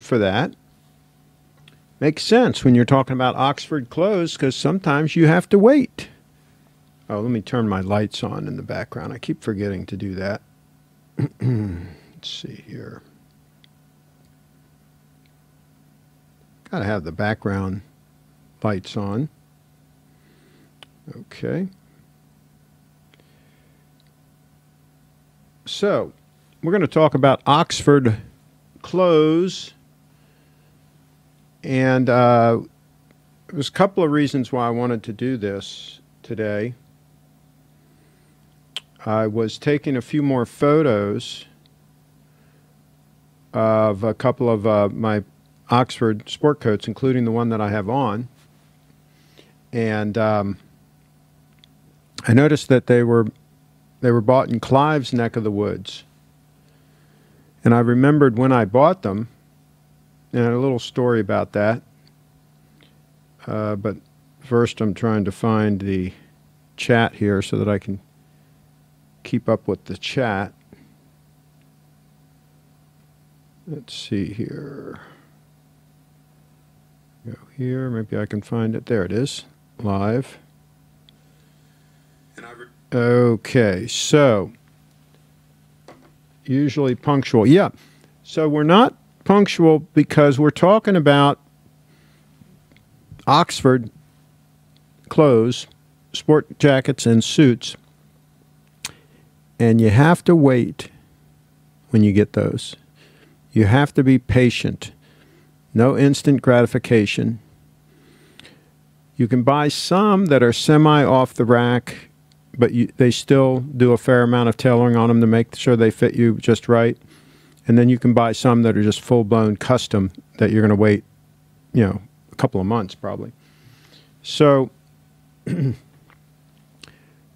for that. Makes sense when you're talking about Oxford clothes, because sometimes you have to wait. Oh, let me turn my lights on in the background. I keep forgetting to do that. Let's see here. Got to have the background lights on. Okay. So, we're going to talk about Oxford clothes. And there's a couple of reasons why I wanted to do this today. I was taking a few more photos of a couple of my Oxford sport coats, including the one that I have on. And I noticed that they were bought in Clive's neck of the woods. And I remembered when I bought them, and a little story about that. But first I'm trying to find the chat here so that I can keep up with the chat. Let's see here. Go here. Maybe I can find it. There it is. Live. Okay, so usually punctual. Yeah. So we're not punctual because we're talking about Oxford clothes, sport jackets and suits. And you have to wait when you get those. You have to be patient. No instant gratification. You can buy some that are semi off the rack, but they still do a fair amount of tailoring on them to make sure they fit you just right. And then you can buy some that are just full-blown custom that you're going to wait, you know, a couple of months probably. So,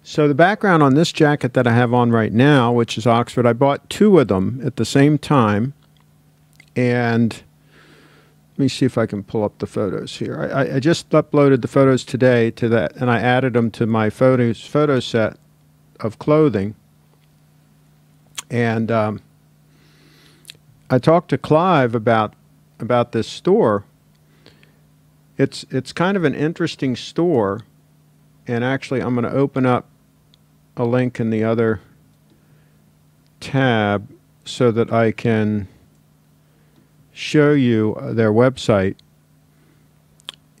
so the background on this jacket that I have on right now, which is Oxford, I bought two of them at the same time. And let me see if I can pull up the photos here. I just uploaded the photos today to that, and I added them to my photo set of clothing. And I talked to Clive about this store. It's kind of an interesting store, and actually I'm going to open up a link in the other tab so that I can show you their website.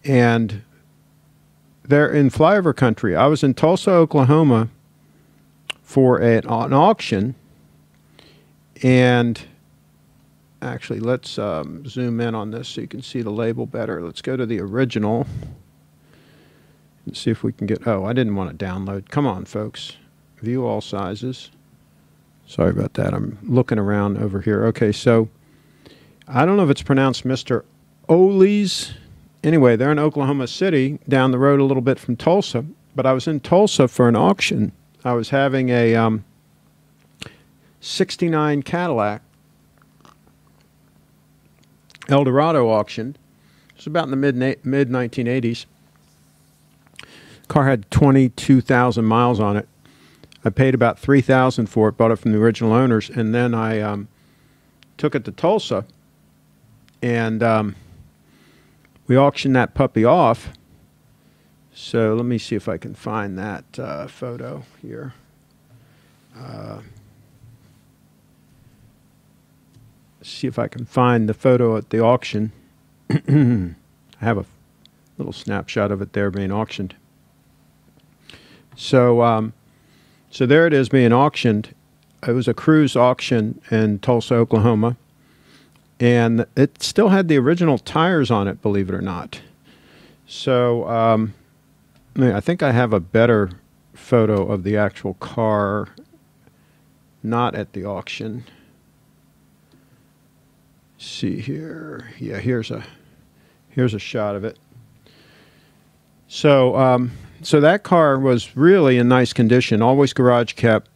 And they're in flyover country. I was in Tulsa, Oklahoma for an auction, and actually let's zoom in on this so you can see the label better. Let's go to the original and see if we can get, oh, I didn't want to download. Come on, folks. View all sizes. Sorry about that. I'm looking around over here. Okay, so I don't know if it's pronounced Mr. Ole's. Anyway, they're in Oklahoma City, down the road a little bit from Tulsa. But I was in Tulsa for an auction. I was having a 69 Cadillac Eldorado auction. It was about in the mid-1980s. Car had 22,000 miles on it. I paid about $3,000 for it, bought it from the original owners, and then I took it to Tulsa, and we auctioned that puppy off. So let me see if I can find that photo here. See if I can find the photo at the auction. I have a little snapshot of it there being auctioned. So, so there it is being auctioned. It was a cruise auction in Tulsa, Oklahoma. And it still had the original tires on it, believe it or not. So I think I have a better photo of the actual car, not at the auction. Let's see here. Yeah, here's a shot of it. So so that car was really in nice condition, always garage kept.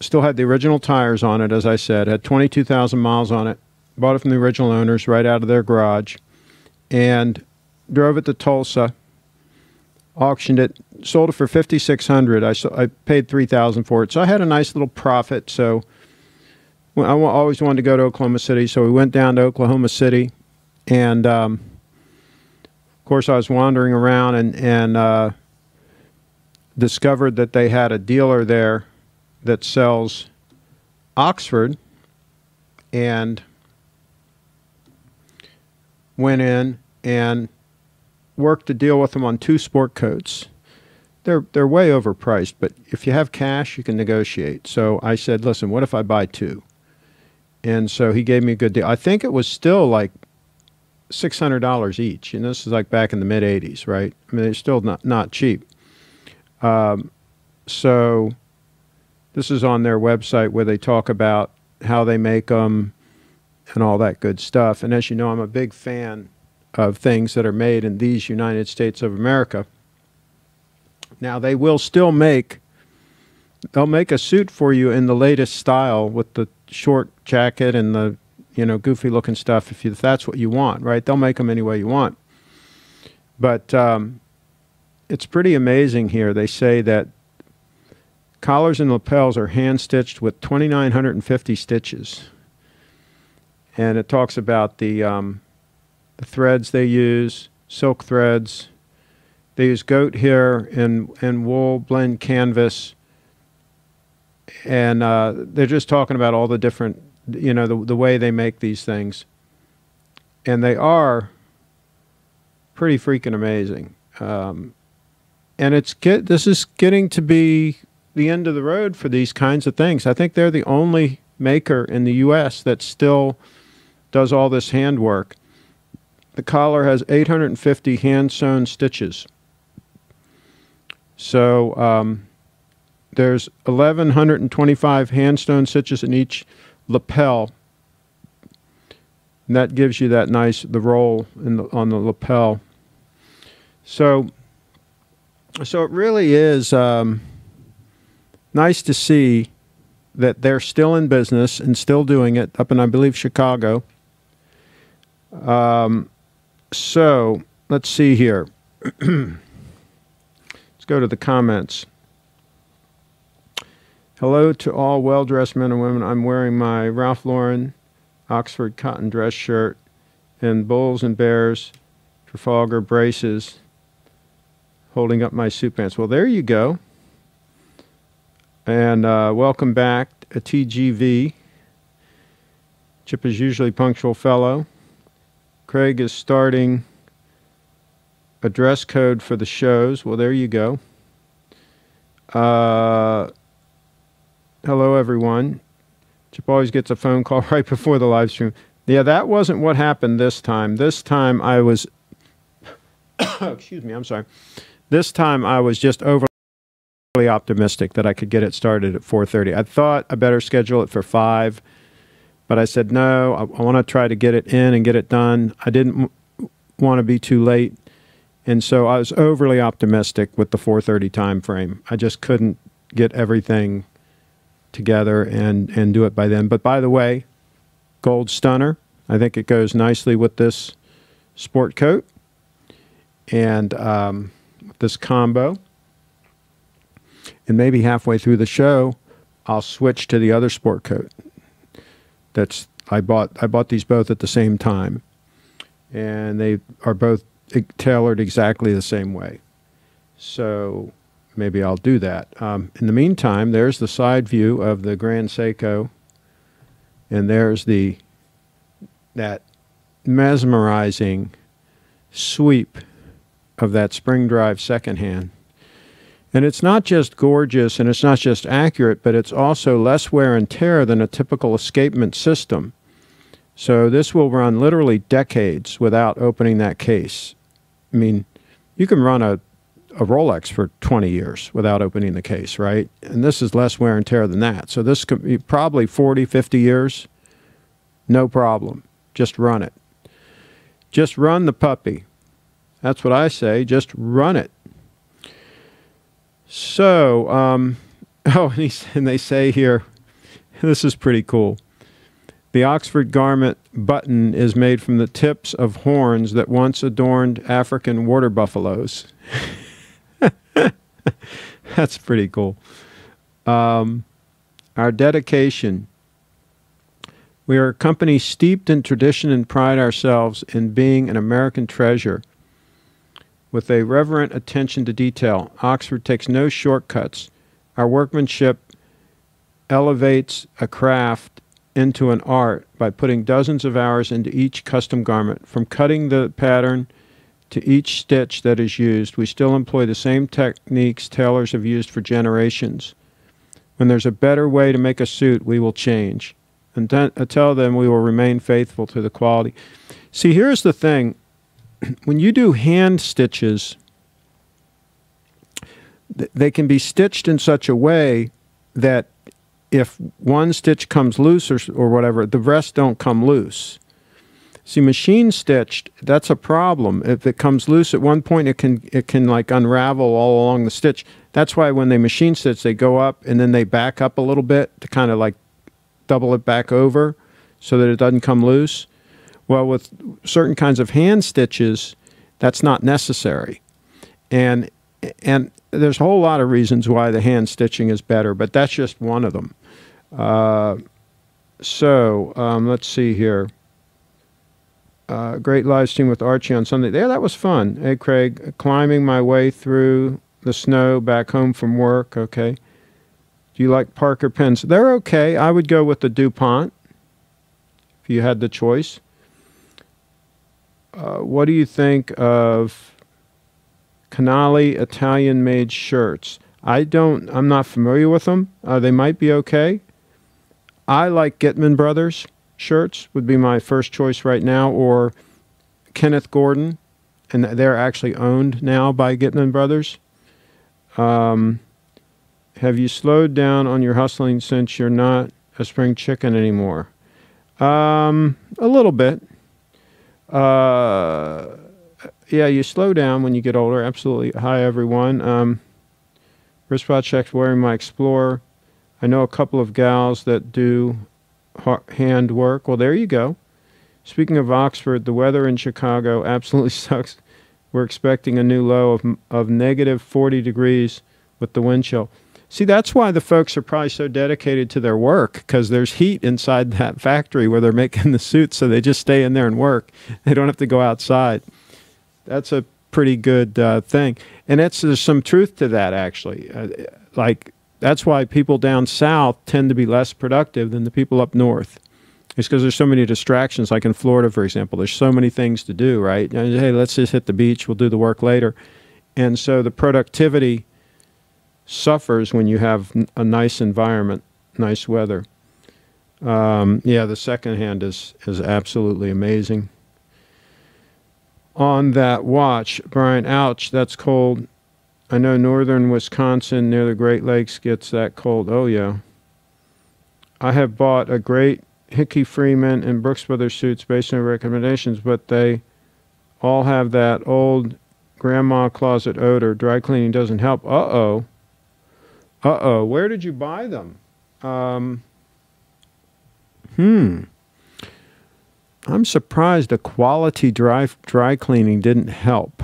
Still had the original tires on it, as I said. Had 22,000 miles on it. Bought it from the original owners right out of their garage, and drove it to Tulsa, auctioned it, sold it for $5,600. I paid $3,000 for it, so I had a nice little profit. So I always wanted to go to Oklahoma City, so we went down to Oklahoma City, And of course, I was wandering around and discovered that they had a dealer there that sells Oxford, and went in and worked to deal with them on 2 sport coats. They're way overpriced, but if you have cash, you can negotiate. So I said, listen, what if I buy 2? And so he gave me a good deal. I think it was still like $600 each, and this is like back in the mid-'80s, right? I mean, it's still not cheap. So this is on their website where they talk about how they make them and all that good stuff. And as you know, I'm a big fan of things that are made in these United States of America. Now, they will still they'll make a suit for you in the latest style with the short jacket and the, goofy looking stuff if that's what you want, right? They'll make them any way you want. But it's pretty amazing here. They say that collars and lapels are hand-stitched with 2,950 stitches. And it talks about the threads they use, silk threads. They use goat hair and wool blend canvas. And they're just talking about all the different, the way they make these things. And they are pretty freaking amazing. And this is getting to be the end of the road for these kinds of things. I think they're the only maker in the U.S. that still does all this handwork. The collar has 850 hand-sewn stitches. So there's 1,125 hand-sewn stitches in each lapel. And that gives you that the roll on the lapel. So it really is nice to see that they're still in business and still doing it up in, I believe, Chicago. So let's see here. Let's go to the comments. Hello to all well-dressed men and women. I'm wearing my Ralph Lauren Oxford cotton dress shirt and Bulls and Bears Trafalgar braces holding up my suit pants. Well, there you go. And welcome back, a TGV. Chip is usually punctual fellow. Craig is starting a dress code for the shows. Well, there you go. Hello, everyone. Chip always gets a phone call right before the live stream. Yeah, that wasn't what happened this time. This time I was... excuse me, I'm sorry. This time I was just overly optimistic that I could get it started at 4:30. I thought I better schedule it for 5, but I said, no, I want to try to get it in and get it done. I didn't want to be too late, and so I was overly optimistic with the 4:30 time frame. I just couldn't get everything together and do it by then. But by the way, gold stunner. I think it goes nicely with this sport coat and this combo. And maybe halfway through the show, I'll switch to the other sport coat. I bought these both at the same time, and they are both tailored exactly the same way. So maybe I'll do that. In the meantime, there's the side view of the Grand Seiko, and there's that mesmerizing sweep of that spring drive second hand. And it's not just gorgeous and it's not just accurate, but it's also less wear and tear than a typical escapement system. So this will run literally decades without opening that case. I mean, you can run a Rolex for 20 years without opening the case, right? And this is less wear and tear than that. So this could be probably 40, 50 years, no problem. Just run it. Just run the puppy. That's what I say. Just run it. So, and they say here, this is pretty cool. The Oxford garment button is made from the tips of horns that once adorned African water buffaloes. That's pretty cool. Our dedication. We are a company steeped in tradition and pride ourselves in being an American treasure with a reverent attention to detail. Oxford takes no shortcuts. Our workmanship elevates a craft into an art by putting dozens of hours into each custom garment. From cutting the pattern to each stitch that is used, we still employ the same techniques tailors have used for generations. When there's a better way to make a suit, we will change. Until then, we will remain faithful to the quality. See, here's the thing. When you do hand stitches, they can be stitched in such a way that if one stitch comes loose or whatever, the rest don't come loose. See, machine stitched, that's a problem. If it comes loose at one point, it can like unravel all along the stitch. That's why when they machine stitch, they go up and then they back up a little bit to kind of like double it back over so that it doesn't come loose. Well, with certain kinds of hand stitches, that's not necessary. And there's a whole lot of reasons why the hand stitching is better, but that's just one of them. Let's see here. Great live stream with Archie on Sunday. Yeah, that was fun. Hey, Craig, climbing my way through the snow back home from work. Okay. Do you like Parker pens? They're okay. I would go with the DuPont if you had the choice. What do you think of Canali Italian-made shirts? I'm not familiar with them. They might be okay. I like Gitman Brothers shirts would be my first choice right now, or Kenneth Gordon, and they're actually owned now by Gitman Brothers. Have you slowed down on your hustling since you're not a spring chicken anymore? A little bit. Yeah, you slow down when you get older. Absolutely. Hi, everyone. Wristwatch checks wearing my Explorer. I know a couple of gals that do hand work. Well, there you go. Speaking of Oxford, the weather in Chicago absolutely sucks. We're expecting a new low of negative 40 degrees with the wind chill. See, that's why the folks are probably so dedicated to their work, because there's heat inside that factory where they're making the suits, so they just stay in there and work. They don't have to go outside. That's a pretty good thing. And there's some truth to that, actually. That's why people down south tend to be less productive than the people up north. It's because there's so many distractions. Like in Florida, for example, there's so many things to do, right? Hey, let's just hit the beach. We'll do the work later. And so the productivity suffers when you have a nice environment, nice weather. Yeah, the second hand is absolutely amazing. On that watch, Brian, ouch, that's cold. I know northern Wisconsin near the Great Lakes gets that cold. Oh, yeah. I have bought a great Hickey Freeman and Brooks Brothers suits based on recommendations, but they all have that old grandma closet odor. Dry cleaning doesn't help. Uh-oh. Uh-oh. Where did you buy them? I'm surprised the quality dry cleaning didn't help.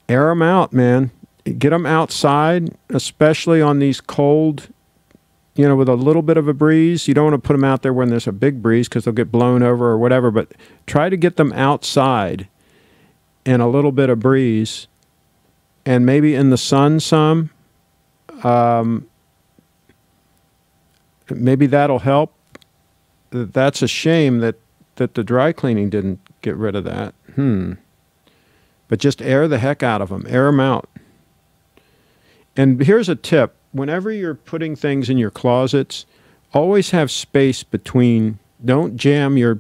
Air them out, man. Get them outside, especially on these cold, with a little bit of a breeze. You don't want to put them out there when there's a big breeze because they'll get blown over or whatever, but try to get them outside in a little bit of breeze and maybe in the sun some. Maybe that'll help. That's a shame that the dry cleaning didn't get rid of that. But just air the heck out of them. Air them out. And here's a tip. Whenever you're putting things in your closets, always have space between. Don't jam your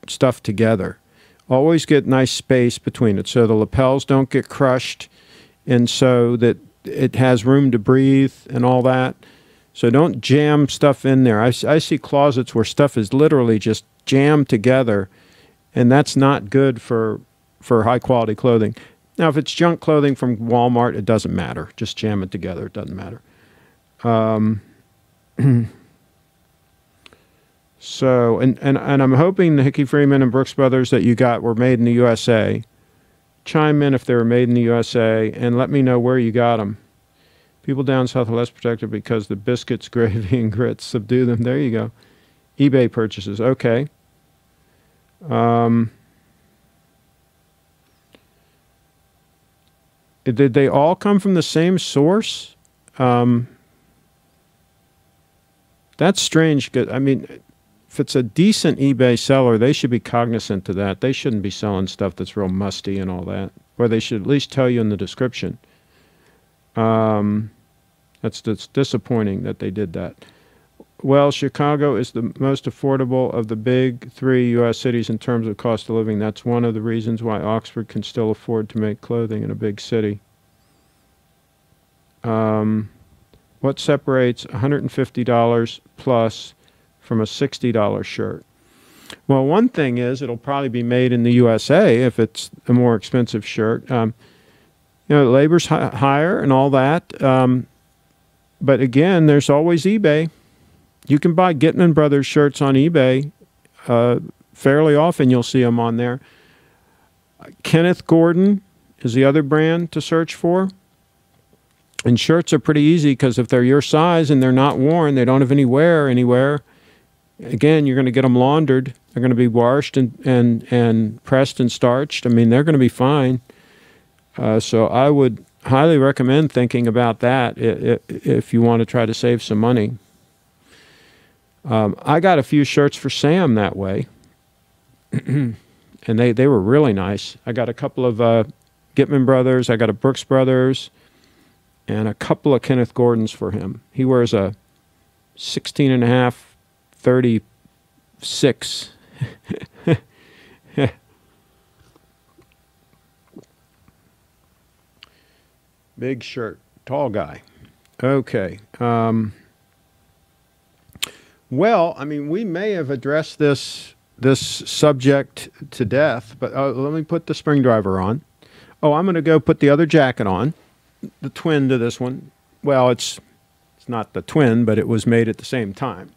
stuff together. Always get nice space between it so the lapels don't get crushed and so that it has room to breathe and all that. So don't jam stuff in there. I see closets where stuff is literally just jammed together, and that's not good for high-quality clothing. Now, if it's junk clothing from Walmart, it doesn't matter. Just jam it together. It doesn't matter. So, and I'm hoping the Hickey Freeman and Brooks Brothers that you got were made in the USA. Chime in if they were made in the USA, and let me know where you got them. People down south are less protected because the biscuits, gravy, and grits subdue them. There you go. eBay purchases. Okay. Did they all come from the same source? That's strange. I mean, if it's a decent eBay seller, they should be cognizant of that. They shouldn't be selling stuff that's real musty and all that. Or they should at least tell you in the description. That's disappointing that they did that. Well, Chicago is the most affordable of the big 3 U.S. cities in terms of cost of living. That's one of the reasons why Oxford can still afford to make clothing in a big city. What separates $150 plus from a $60 shirt? Well, one thing is it'll probably be made in the USA if it's a more expensive shirt. You know, labor's higher and all that. But again, there's always eBay. You can buy Gitman Brothers shirts on eBay. Fairly often you'll see them on there. Kenneth Gordon is the other brand to search for. And shirts are pretty easy because if they're your size and they're not worn, they don't have any wear anywhere, again, you're going to get them laundered. They're going to be washed and pressed and starched. I mean, they're going to be fine. So I would highly recommend thinking about that if you want to try to save some money. I got a few shirts for Sam that way, and they were really nice. I got a couple of Gitman Brothers. I got a Brooks Brothers, and a couple of Kenneth Gordons for him. He wears a 16.5, 36. Big shirt, tall guy. Okay. Well, I mean, we may have addressed this subject to death, but let me put the spring driver on. Oh, I'm going to go put the other jacket on, the twin to this one. Well, it's not the twin, but it was made at the same time.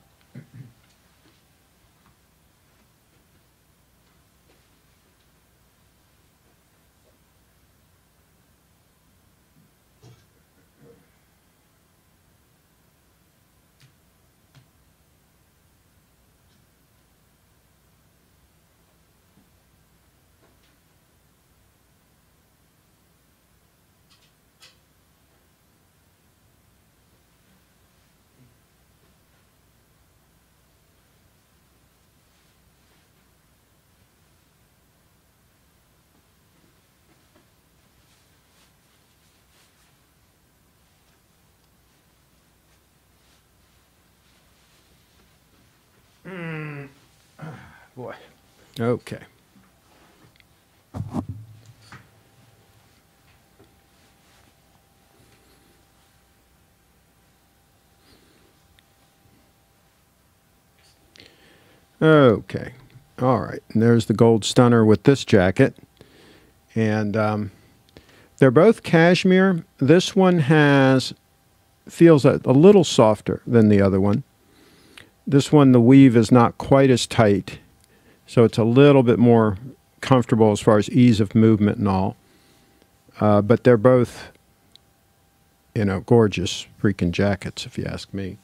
Boy. Okay. Okay. All right. And there's the gold stunner with this jacket. And they're both cashmere. This one feels a little softer than the other one. This one, the weave is not quite as tight, so it's a little bit more comfortable as far as ease of movement and all. But they're both, you know, gorgeous freaking jackets, if you ask me.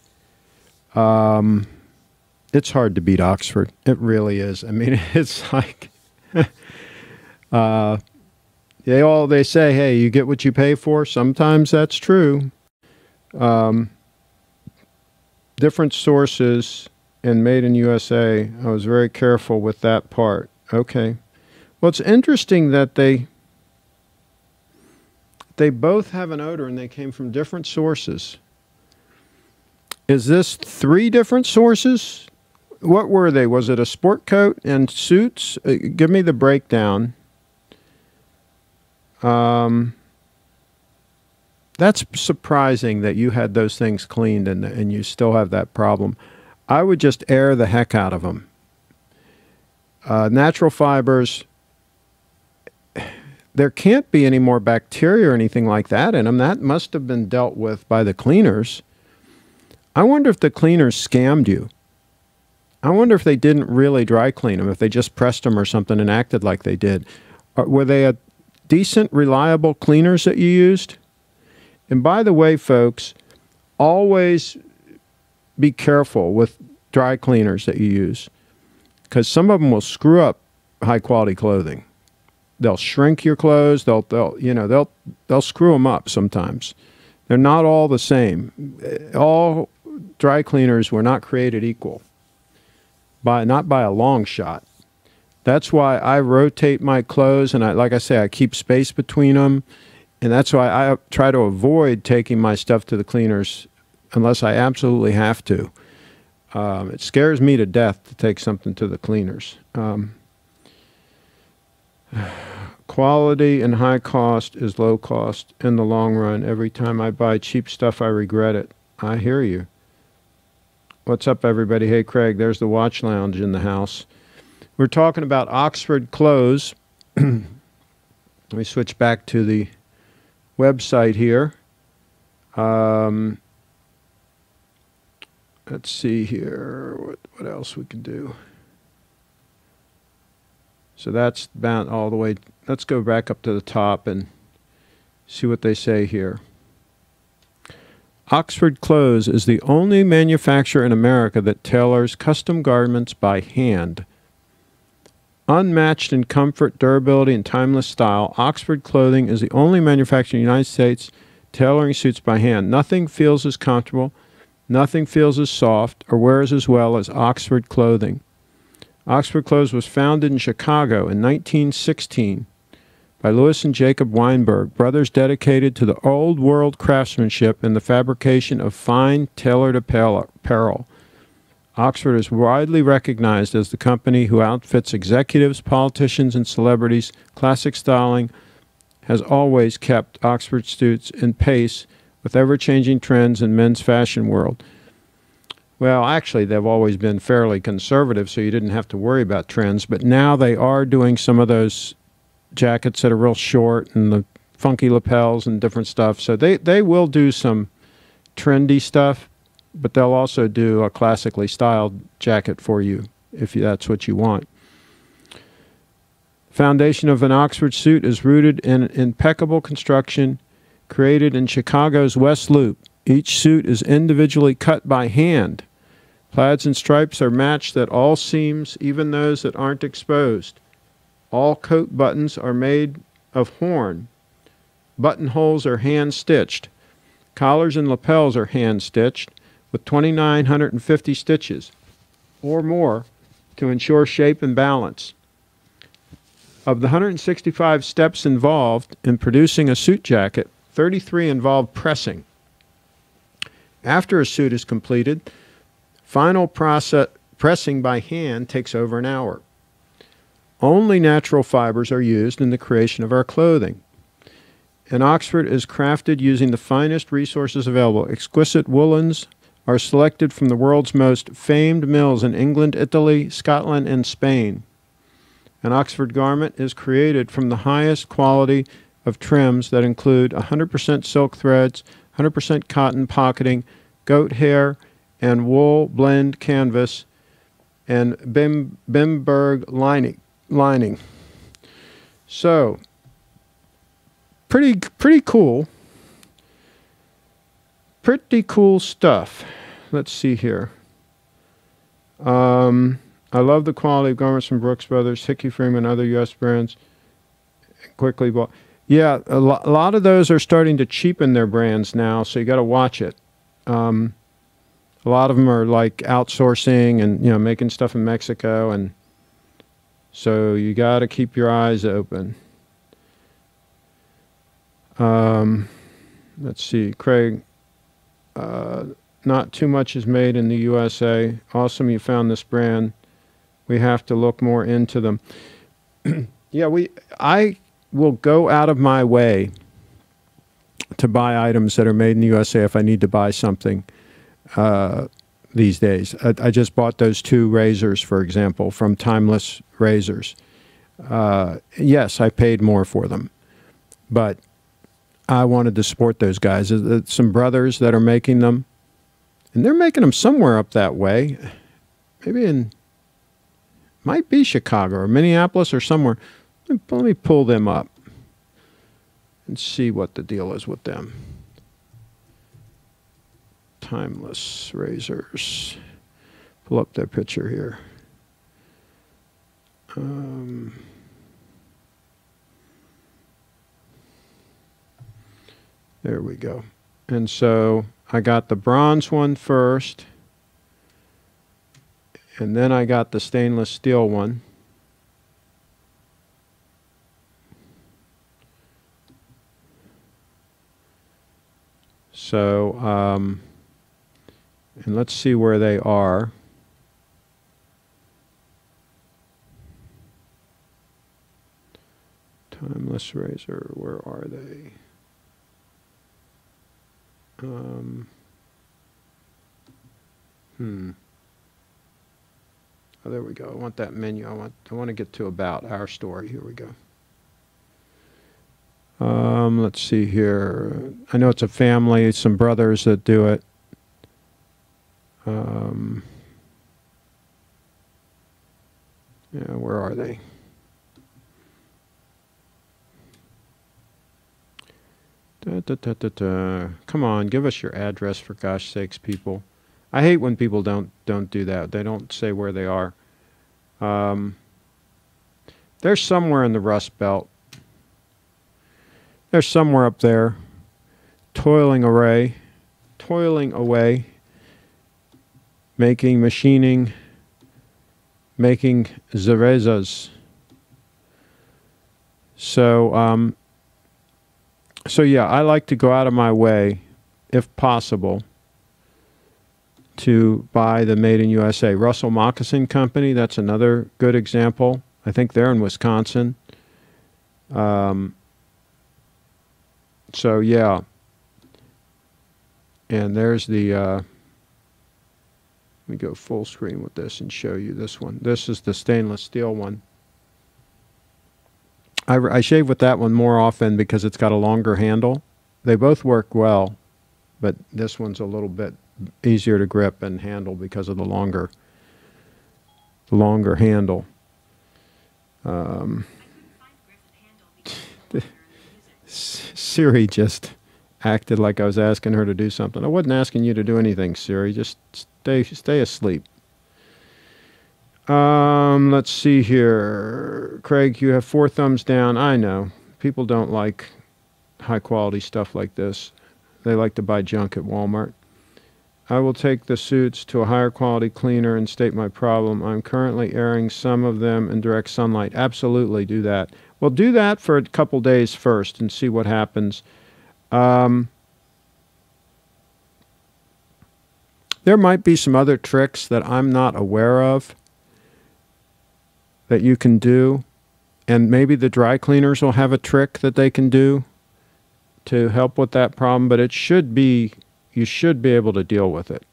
It's hard to beat Oxford. It really is. I mean, it's like they say, hey, you get what you pay for. Sometimes that's true. Different sources and made in USA. I was very careful with that part. Okay. Well, it's interesting that they both have an odor and they came from different sources. Is this 3 different sources? What were they? Was it a sport coat and suits? Give me the breakdown. That's surprising that you had those things cleaned and you still have that problem. I would just air the heck out of them. Natural fibers, there can't be any more bacteria or anything like that in them. That must have been dealt with by the cleaners. I wonder if the cleaners scammed you. I wonder if they didn't really dry clean them, if they just pressed them or something and acted like they did. Were they a decent, reliable cleaners that you used? And by the way, folks, always be careful with dry cleaners that you use, because some of them will screw up high quality clothing. They'll shrink your clothes. They'll screw them up sometimes. They're not all the same. All dry cleaners were not created equal, not by a long shot. That's why I rotate my clothes, and like I say, I keep space between them, and that's why I try to avoid taking my stuff to the cleaners unless I absolutely have to. It scares me to death to take something to the cleaners. Quality and high cost is low cost in the long run. Every time I buy cheap stuff, I regret it. I hear you. What's up, everybody? Hey, Craig, there's the Watch Lounge in the house. We're talking about Oxford clothes. Let me switch back to the website here. Let's see here. What else we can do? So that's about all the way. Let's go back up to the top and see what they say here. Oxford Clothes is the only manufacturer in America that tailors custom garments by hand. Unmatched in comfort, durability, and timeless style, Oxford Clothing is the only manufacturer in the United States tailoring suits by hand. Nothing feels as comfortable, nothing feels as soft, or wears as well as Oxford Clothing. Oxford Clothes was founded in Chicago in 1916 by Louis and Jacob Weinberg, brothers dedicated to the old world craftsmanship and the fabrication of fine tailored apparel. Oxford is widely recognized as the company who outfits executives, politicians, and celebrities. Classic styling has always kept Oxford suits in pace with ever-changing trends in men's fashion world. Well, actually, they've always been fairly conservative, so you didn't have to worry about trends. But now they are doing some of those jackets that are real short and the funky lapels and different stuff. So they will do some trendy stuff, but they'll also do a classically styled jacket for you if that's what you want. Foundation of an Oxford suit is rooted in impeccable construction created in Chicago's West Loop. Each suit is individually cut by hand. Plaids and stripes are matched at all seams, even those that aren't exposed. All coat buttons are made of horn. Buttonholes are hand-stitched. Collars and lapels are hand-stitched with 2,950 stitches or more to ensure shape and balance. Of the 165 steps involved in producing a suit jacket, 33 involve pressing. After a suit is completed, final pressing by hand takes over an hour. Only natural fibers are used in the creation of our clothing. And Oxford is crafted using the finest resources available. Exquisite woolens are selected from the world's most famed mills in England, Italy, Scotland, and Spain. An Oxford garment is created from the highest quality of trims that include 100% silk threads, 100% cotton pocketing, goat hair, and wool blend canvas, and Bimberg lining. So, pretty cool. Pretty cool stuff. Let's see here. I love the quality of garments from Brooks Brothers, Hickey Freeman, other U.S. brands. Quickly bought. Yeah, a lot of those are starting to cheapen their brands now, so you got to watch it. A lot of them are like outsourcing and making stuff in Mexico, and so you got to keep your eyes open. Let's see, Craig. Not too much is made in the USA. Awesome, you found this brand. We have to look more into them. Yeah, I will go out of my way to buy items that are made in the USA if I need to buy something these days. I just bought those 2 razors, for example, from Timeless Razors. Yes, I paid more for them, but I wanted to support those guys. Some brothers that are making them, and they're making them somewhere up that way. Maybe might be Chicago or Minneapolis or somewhere. Let me pull them up and see what the deal is with them. Timeless Razors. pull up their picture here. There we go. And so I got the bronze one first, and then I got the stainless steel one. So, and let's see where they are. Timeless razor, where are they? Oh, there we go. I want that menu. I want to get to about our story. Here we go. Let's see here. I know it's a family, some brothers that do it. Yeah, where are they? Come on, give us your address for gosh sakes, people. I hate when people don't do that. They don't say where they are. They're somewhere in the Rust Belt. They're somewhere up there, toiling away, making, machining, making zerezas. So, so yeah, I like to go out of my way, if possible, to buy the Made in USA. Russell Moccasin Company, that's another good example. I think they're in Wisconsin. So yeah, and there's the, let me go full screen with this and show you this one. This is the stainless steel one. I shave with that one more often because it's got a longer handle. They both work well, but this one's a little bit easier to grip and handle because of the longer handle. Siri just acted like I was asking her to do something. I wasn't asking you to do anything, Siri. Just stay asleep. Let's see here. Craig, you have 4 thumbs down. I know. People don't like high-quality stuff like this. They like to buy junk at Walmart. I will take the suits to a higher quality cleaner and state my problem. I'm currently airing some of them in direct sunlight. Absolutely do that. Well, do that for a couple days first and see what happens. There might be some other tricks that I'm not aware of that you can do, and maybe the dry cleaners will have a trick that they can do to help with that problem, but it should be, you should be able to deal with it.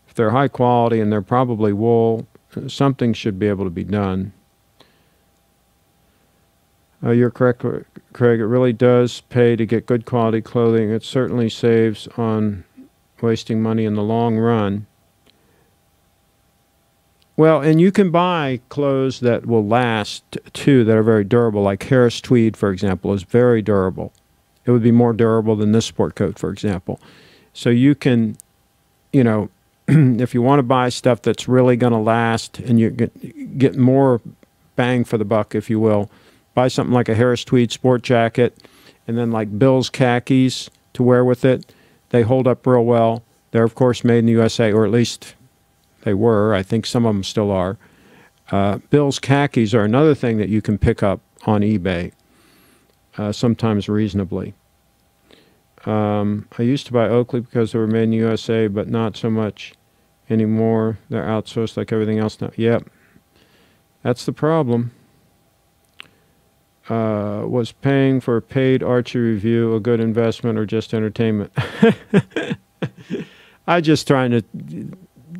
If they're high quality and they're probably wool, something should be able to be done. You're correct, Craig. It really does pay to get good quality clothing. It certainly saves on wasting money in the long run. Well, and you can buy clothes that will last, too, that are very durable. Like Harris tweed, for example, is very durable. It would be more durable than this sport coat, for example. So you can, you know, if you want to buy stuff that's really going to last and you get more bang for the buck, if you will, buy something like a Harris tweed sport jacket and then like Bill's khakis to wear with it. They hold up real well. They're, of course, made in the USA, or at least they were. I think some of them still are. Bill's khakis are another thing that you can pick up on eBay, sometimes reasonably. I used to buy Oakley because they were made in the USA, but not so much anymore. They're outsourced like everything else now. Yep, that's the problem. Was paying for a paid archery review a good investment or just entertainment? I'm just trying to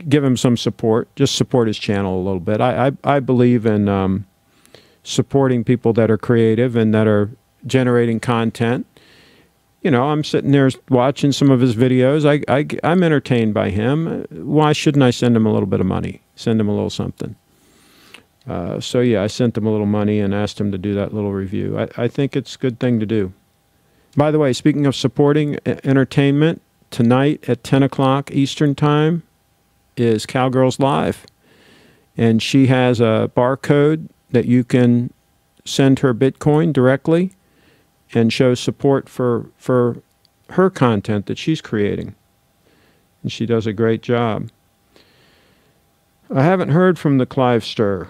give him some support, just support his channel a little bit. I believe in supporting people that are creative and that are generating content. You know, I'm sitting there watching some of his videos. I'm entertained by him. Why shouldn't I send him a little bit of money? Send him a little something. So yeah, I sent him a little money and asked him to do that little review. I think it's a good thing to do. By the way, speaking of supporting entertainment, tonight at 10 o'clock Eastern Time, is Cowgirls Live. And she has a barcode that you can send her Bitcoin directly and show support for her content that she's creating. And she does a great job. I haven't heard from the Clive Stir.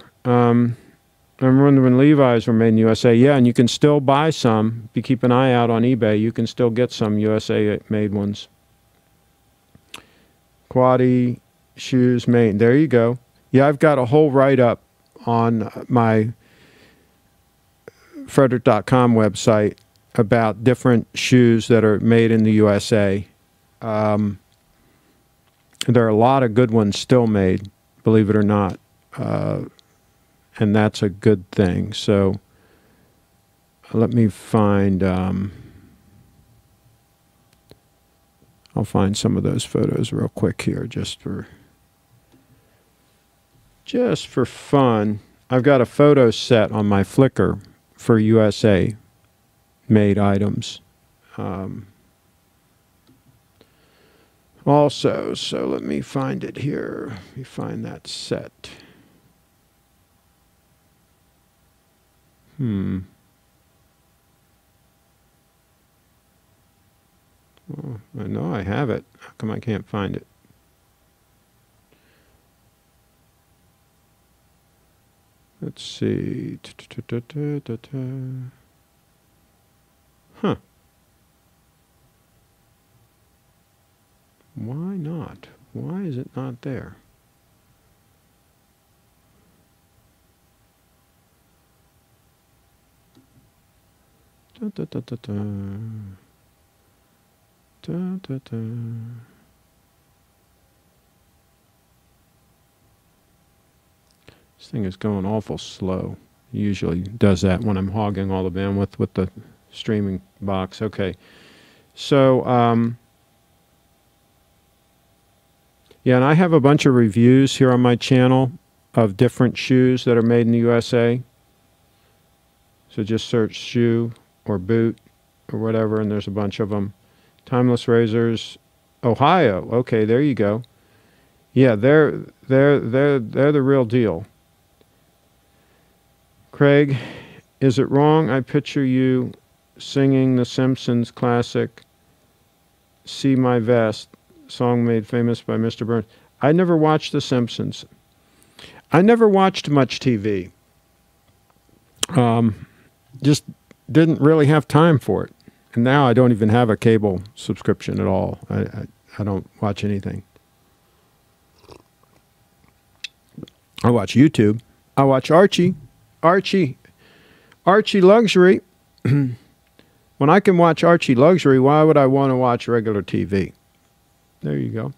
I remember when Levi's were made in the USA. Yeah, and you can still buy some. If you keep an eye out on eBay, you can still get some USA-made ones. Quaddy shoes made. There you go. Yeah, I've got a whole write-up on my Frederick.com website about different shoes that are made in the USA. There are a lot of good ones still made, believe it or not. And that's a good thing. So let me find, I'll find some of those photos real quick here just for fun. I've got a photo set on my Flickr for USA made items. Also, so let me find it here. Let me find that set. Oh, I know I have it. How come I can't find it? Let's see. Huh. Why not? Why is it not there? Da, da, da, da, da. Da, da, da. This thing is going awful slow. It usually does that when I'm hogging all the bandwidth with the streaming box. Okay. So, yeah, and I have a bunch of reviews here on my channel of different shoes that are made in the USA. So just search shoe or boot or whatever, and there's a bunch of them. Timeless Razors, Ohio. Okay, there you go. Yeah, they're the real deal. Craig, is it wrong I picture you singing the Simpsons classic See My Vest, song made famous by Mr. Burns? I never watched The Simpsons. I never watched much TV. Just didn't really have time for it. And now I don't even have a cable subscription at all. I don't watch anything. I watch YouTube. I watch Archie Luxury. When I can watch Archie Luxury, why would I want to watch regular TV? There you go.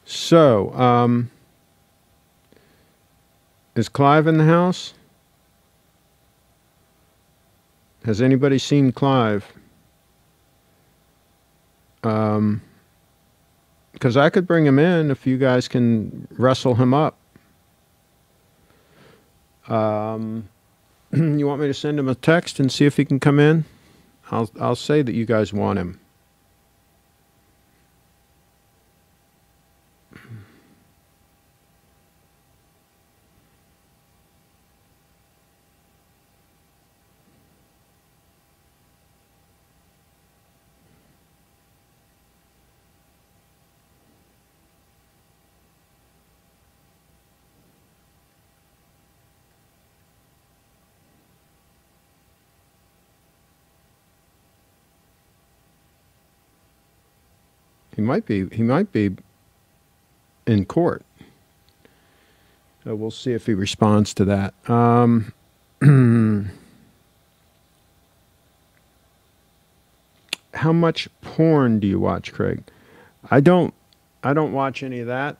So, is Clive in the house? Has anybody seen Clive? Because I could bring him in if you guys can wrestle him up. You want me to send him a text and see if he can come in? I'll say that you guys want him. He might be in court. So we'll see if he responds to that. How much porn do you watch, Craig? I don't watch any of that.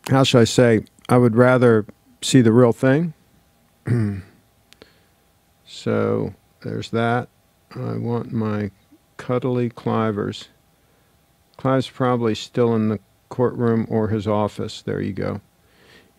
How should I say? I would rather see the real thing. So there's that. I want my cuddly Clivers. Clive's probably still in the courtroom or his office. There you go.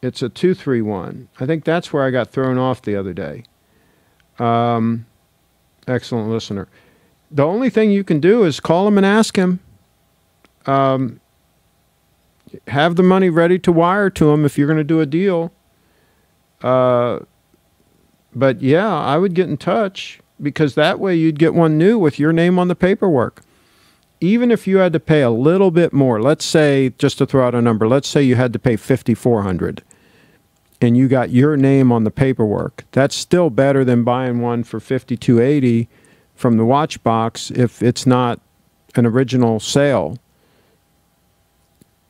It's a 231. I think that's where I got thrown off the other day. Excellent listener. The only thing you can do is call him and ask him. Have the money ready to wire to him if you're going to do a deal. But yeah, I would get in touch, because that way you'd get one new with your name on the paperwork. Even if you had to pay a little bit more, let's say, just to throw out a number, let's say you had to pay $5,400 and you got your name on the paperwork. That's still better than buying one for $5,280 from the watch box if it's not an original sale.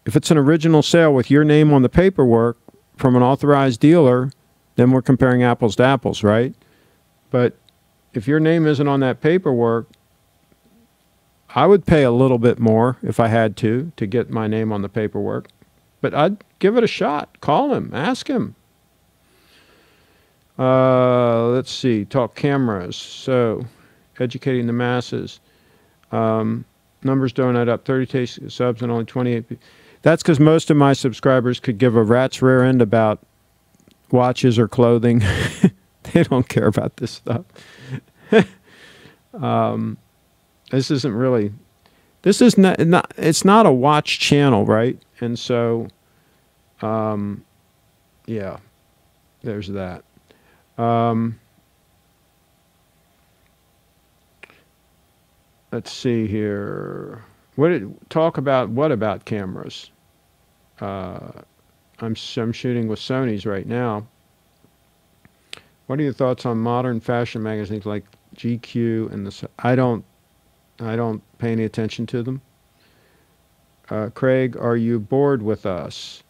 If it's an original sale with your name on the paperwork from an authorized dealer, then we're comparing apples to apples, right? But if your name isn't on that paperwork, I would pay a little bit more if I had to get my name on the paperwork. But I'd give it a shot. Call him. Ask him. Let's see. Talk cameras. So, educating the masses. Numbers don't add up. 30 subs and only 28 people. That's because most of my subscribers could give a rat's rear end about watches or clothing. They don't care about this stuff. This isn't really, this is not, it's not a watch channel, right? And so, yeah, there's that. Let's see here. Talk about what about cameras? I'm shooting with Sony's right now. What are your thoughts on modern fashion magazines like GQ and the? I don't pay any attention to them. Craig, are you bored with us?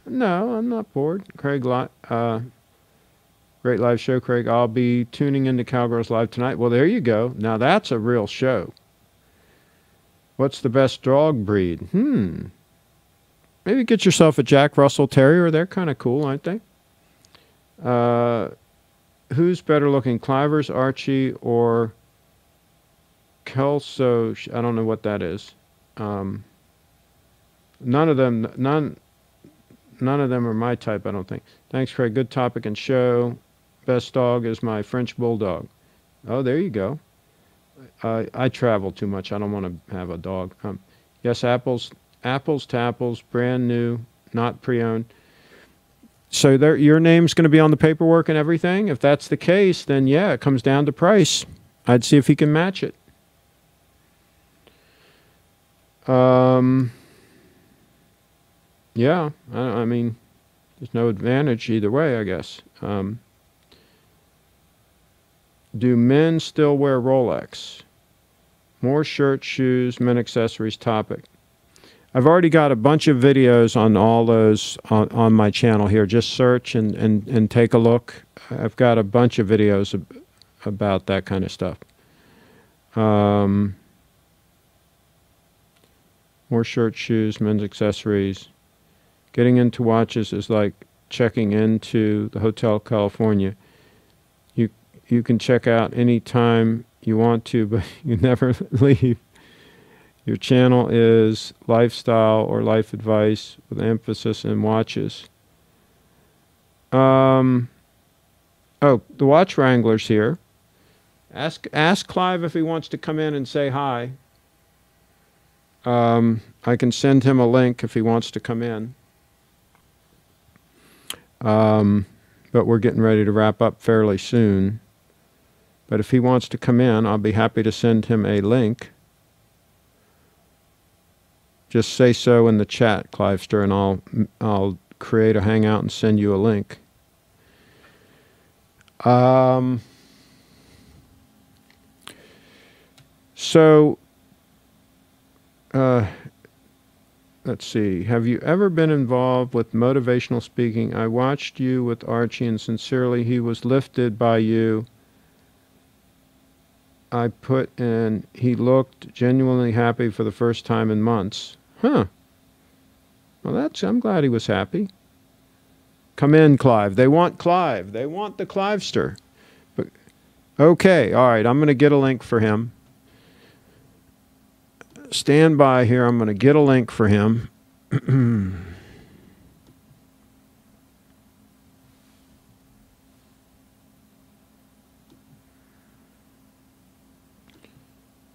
No, I'm not bored. Craig, great live show, Craig. I'll be tuning into Cowgirls Live tonight. Well, there you go. Now that's a real show. What's the best dog breed? Maybe get yourself a Jack Russell Terrier. They're kind of cool, aren't they? Who's better looking, Clivers, Archie, or Kelso? I don't know what that is. None of them are my type, I don't think. Thanks, Craig. Good topic and show. Best dog is my French Bulldog. Oh, there you go. I travel too much. I don't want to have a dog. Yes, apples to apples, brand new, not pre-owned. So your name's going to be on the paperwork and everything? If that's the case, then yeah, it comes down to price. I'd see if he can match it. Yeah, I mean, there's no advantage either way, I guess. Do men still wear Rolex? More shirts, shoes, men accessories topic. I've already got a bunch of videos on all those on my channel here. Just search and take a look. I've got a bunch of videos about that kind of stuff. More shirts, shoes, men's accessories. Getting into watches is like checking into the Hotel California. You can check out any time you want to, but you never leave. Your channel is lifestyle or life advice with emphasis in watches. Oh, the Watch Wrangler's here. Ask Clive if he wants to come in and say hi. I can send him a link if he wants to come in. But we're getting ready to wrap up fairly soon. But if he wants to come in, I'll be happy to send him a link. Just say so in the chat, Clivester, and I'll create a hangout and send you a link. Let's see. Have you ever been involved with motivational speaking? I watched you with Archie, and sincerely, he was lifted by you. I put in, he looked genuinely happy for the first time in months. Huh. Well, I'm glad he was happy. Come in, Clive. They want Clive. They want the Clivester. But, okay, all right, I'm going to get a link for him. Stand by here. I'm going to get a link for him.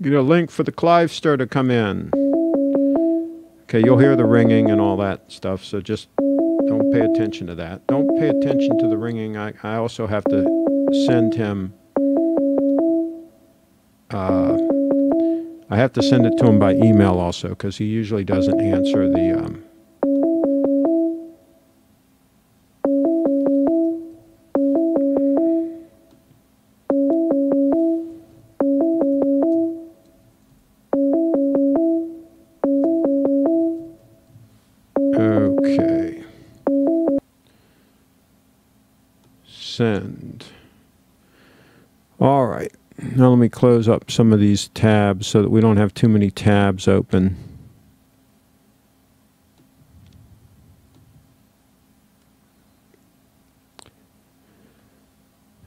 Get a link for the Clivester to come in. Okay, you'll hear the ringing and all that stuff, so just don't pay attention to that. Don't pay attention to the ringing. I also have to send him... I have to send it to him by email also, because he usually doesn't answer the... Okay. Send. All right. Now let me close up some of these tabs so that we don't have too many tabs open.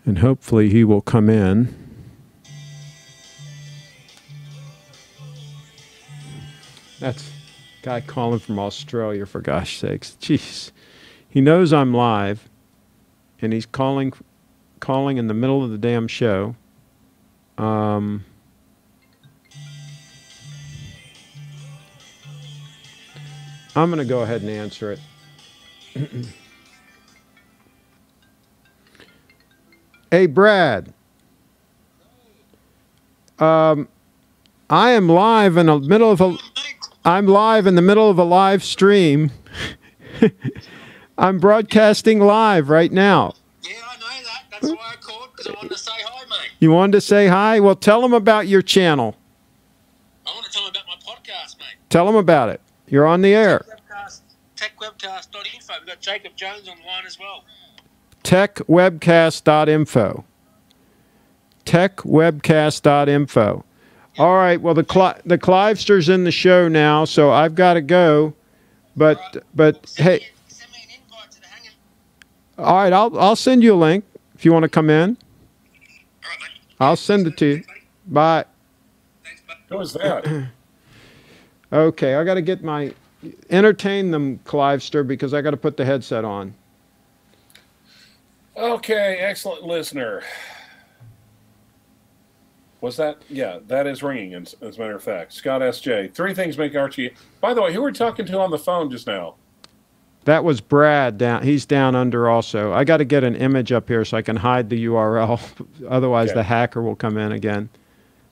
And hopefully he will come in. That's a guy calling from Australia, for gosh sakes. Jeez. He knows I'm live, and he's calling in the middle of the damn show. I'm going to go ahead and answer it. Hey, Brad. I am live in the middle of a... I'm live in the middle of a live stream. I'm broadcasting live right now. Yeah, I know that. That's why I called, because I wanted to say hi, mate. You wanted to say hi? Well, tell them about your channel. I want to tell them about my podcast, mate. Tell them about it. You're on the air. Techwebcast.info. We've got Jacob Jones on the line as well. Techwebcast.info. Techwebcast.info. All right. Well, the Clivester's in the show now, so I've got to go. But hey. Send me an invite to the hangar. All right. I'll send you a link if you want to come in. All right, mate. I'll send it to you. Bye. Thanks, mate. Who was that? Okay. I got to get my entertain them, Clivester, because I got to put the headset on. Okay, excellent listener. Was that? Yeah, that is ringing, as a matter of fact. Scott S.J. 3 things make Archie... By the way, who were we talking to on the phone just now? That was Brad down. He's down under also. I got to get an image up here so I can hide the URL. Otherwise, Okay. the hacker will come in again.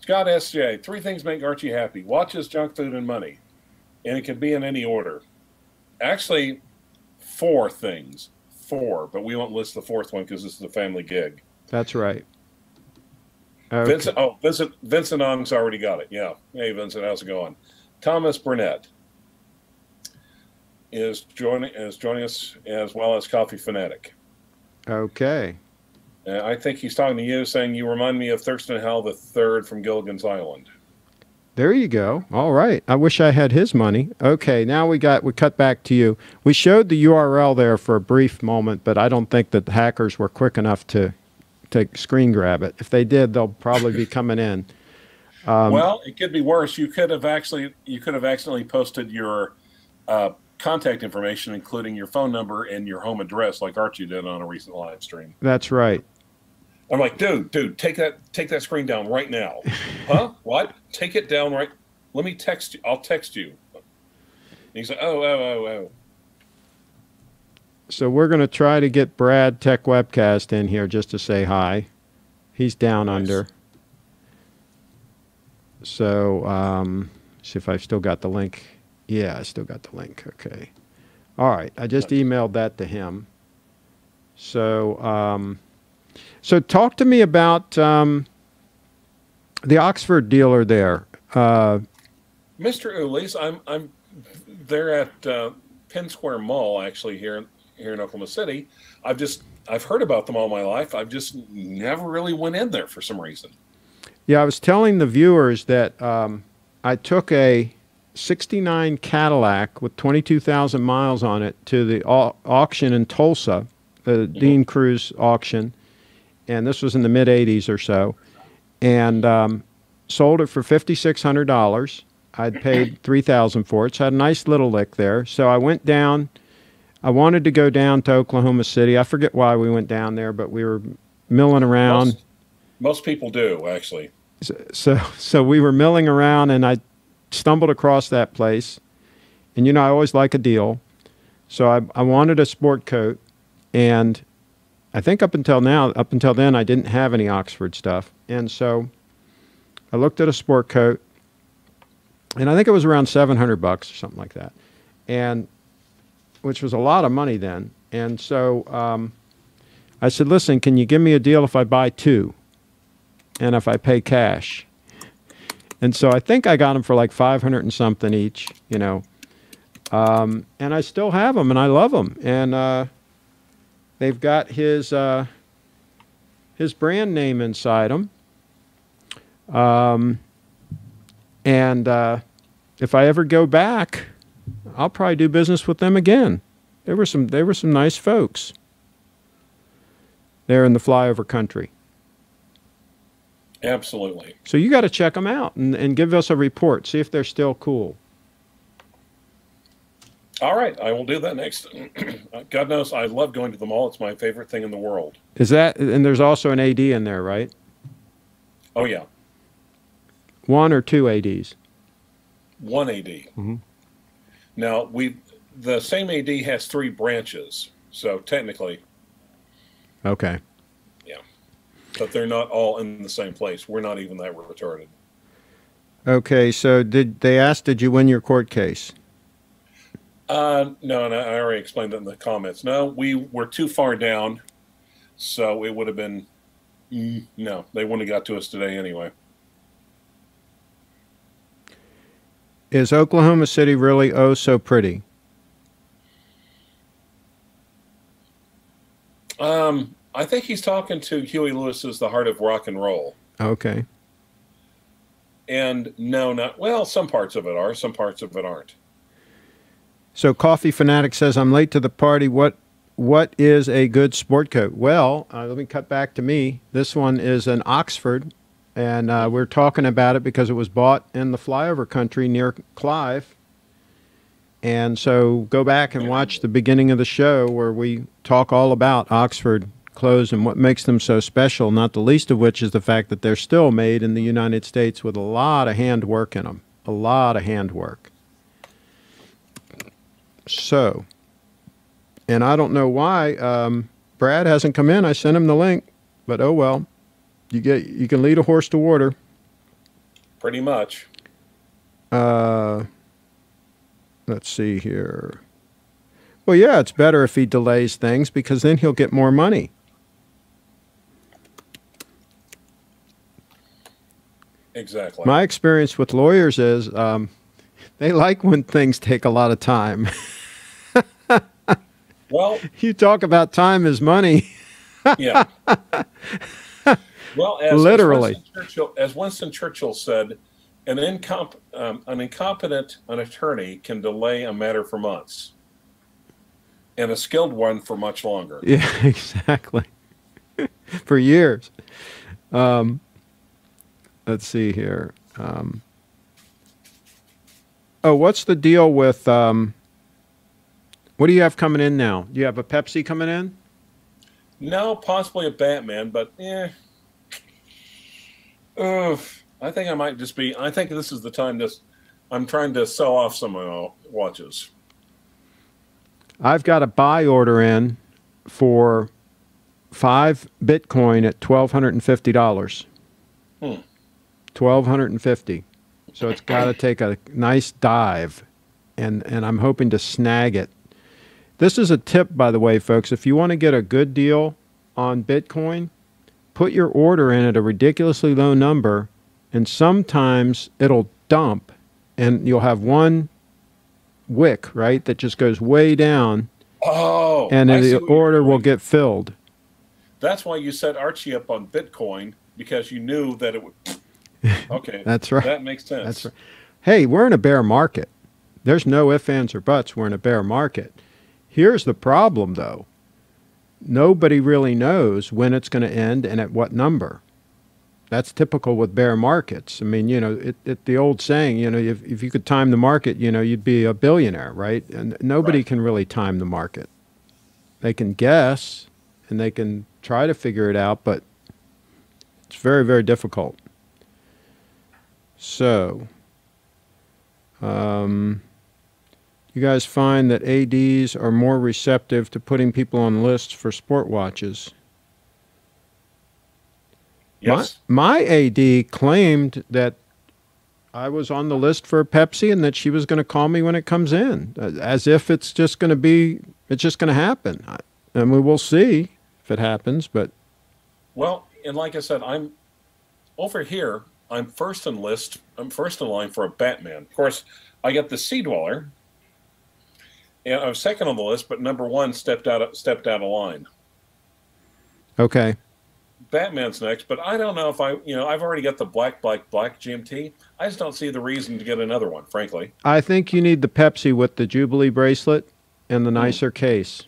Scott S.J. 3 things make Archie happy. Watches, junk food, and money. And it can be in any order. Actually, 4 things. 4, but we won't list the 4th one because this is a family gig. That's right. Okay. Vincent Ong's already got it. Yeah. Hey, Vincent, how's it going? Thomas Burnett is joining us, as well as Coffee Fanatic. Okay. I think he's talking to you, saying you remind me of Thurston Howell III from Gilligan's Island. There you go. All right. I wish I had his money. Okay, now we cut back to you. We showed the URL there for a brief moment, but I don't think that the hackers were quick enough to screen grab it. If they did, they'll probably be coming in. Well, it could be worse. You could have accidentally posted your contact information, including your phone number and your home address, like Archie did on a recent live stream. That's right. I'm like, dude, take that screen down right now. Huh? What? Take it down right. Let me text you. I'll text you. And he's like, oh. So we're going to try to get Brad Tech Webcast in here just to say hi. He's down under. So see if I've still got the link. Yeah, I still got the link. Okay. All right. I just emailed that to him. So so talk to me about the Oxford dealer there. Mr. Ulis, I'm there at Penn Square Mall, actually, here in Oklahoma City. I've heard about them all my life. I've just never really went in there for some reason. Yeah, I was telling the viewers that I took a 69 Cadillac with 22,000 miles on it to the auction in Tulsa, the Dean Cruz auction, and this was in the mid-'80s or so, and sold it for $5,600. I'd paid $3,000 for it, so I had a nice little lick there. So I went down. I wanted to go down to Oklahoma City. I forget why we went down there, but we were milling around. Most people do, actually. So we were milling around, and I stumbled across that place. And, you know, I always like a deal. So I wanted a sport coat, and I think up until then, I didn't have any Oxford stuff. And so I looked at a sport coat, and I think it was around $700 or something like that, and which was a lot of money then. And so I said, listen, can you give me a deal if I buy two and if I pay cash? And so I think I got them for like 500 and something each, you know. And I still have them, and I love them. And they've got his brand name inside them. And if I ever go back, I'll probably do business with them again. They were some nice folks there in the flyover country. Absolutely. So you got to check them out and give us a report. See if they're still cool. All right, I will do that next. God knows I love going to the mall. It's my favorite thing in the world. Is that, and there's also an AD in there, right? Oh, yeah. One or two ADs? One AD. Mm-hmm. Now, the same AD has 3 branches, so technically. Okay. Yeah. But they're not all in the same place. We're not even that retarded. Okay, so did you win your court case? No, and I already explained that in the comments. No, we were too far down, so it would have been, no, they wouldn't have got to us today anyway. Is Oklahoma City really oh so pretty? I think he's talking to Huey Lewis's The Heart of Rock and Roll. Okay. And no, not, well, some parts of it are, some parts of it aren't. So Coffee Fanatic says, I'm late to the party. What is a good sport coat? Well, let me cut back to me. This one is an Oxford, and we're talking about it because it was bought in the flyover country near Clive. And so go back and watch the beginning of the show where we talk all about Oxford clothes and what makes them so special, not the least of which is the fact that they're still made in the United States with a lot of handwork in them, a lot of handwork. So, and I don't know why Brad hasn't come in. I sent him the link, but oh well. You can lead a horse to water. Pretty much. Let's see here. Well, yeah, it's better if he delays things because then he'll get more money. Exactly. My experience with lawyers is they like when things take a lot of time. Well, you talk about time is money. Yeah. Well, literally, as Winston Churchill said, an incompetent attorney can delay a matter for months, and a skilled one for much longer. Yeah, exactly. For years. Let's see here. Oh, what's the deal with what do you have coming in now? Do you have a Pepsi coming in? No, possibly a Batman, but I think I might just be. I think this is the time I'm trying to sell off some watches. I've got a buy order in for 5 Bitcoin at $1,250. $1,250. So it's got to take a nice dive, and I'm hoping to snag it. This is a tip, by the way, folks. If you want to get a good deal on Bitcoin, put your order in at a ridiculously low number, and sometimes it'll dump, and you'll have one wick, right, that just goes way down. Oh, and the order will get filled. That's why you set Archie up on Bitcoin, because you knew that it would. Okay, that's right. That makes sense. That's right. Hey, we're in a bear market. There's no ifs, ands, or buts. We're in a bear market. Here's the problem, though. Nobody really knows when it's going to end and at what number. That's typical with bear markets. I mean, you know, the old saying, you know, if you could time the market, you know, you'd be a billionaire, right? And nobody can really time the market. They can guess and they can try to figure it out, but it's very, very difficult. So, you guys find that ADs are more receptive to putting people on lists for sport watches. Yes. My AD claimed that I was on the list for Pepsi and that she was going to call me when it comes in, as if it's just going to happen. And we will see if it happens, but. Well, and like I said, I'm over here. I'm first in line for a Batman. Of course, I got the Sea Dweller, and I was second on the list, but number one stepped out of line. Okay. Batman's next, but I don't know if I've already got the black GMT. I just don't see the reason to get another one, frankly. I think you need the Pepsi with the Jubilee bracelet and the nicer case.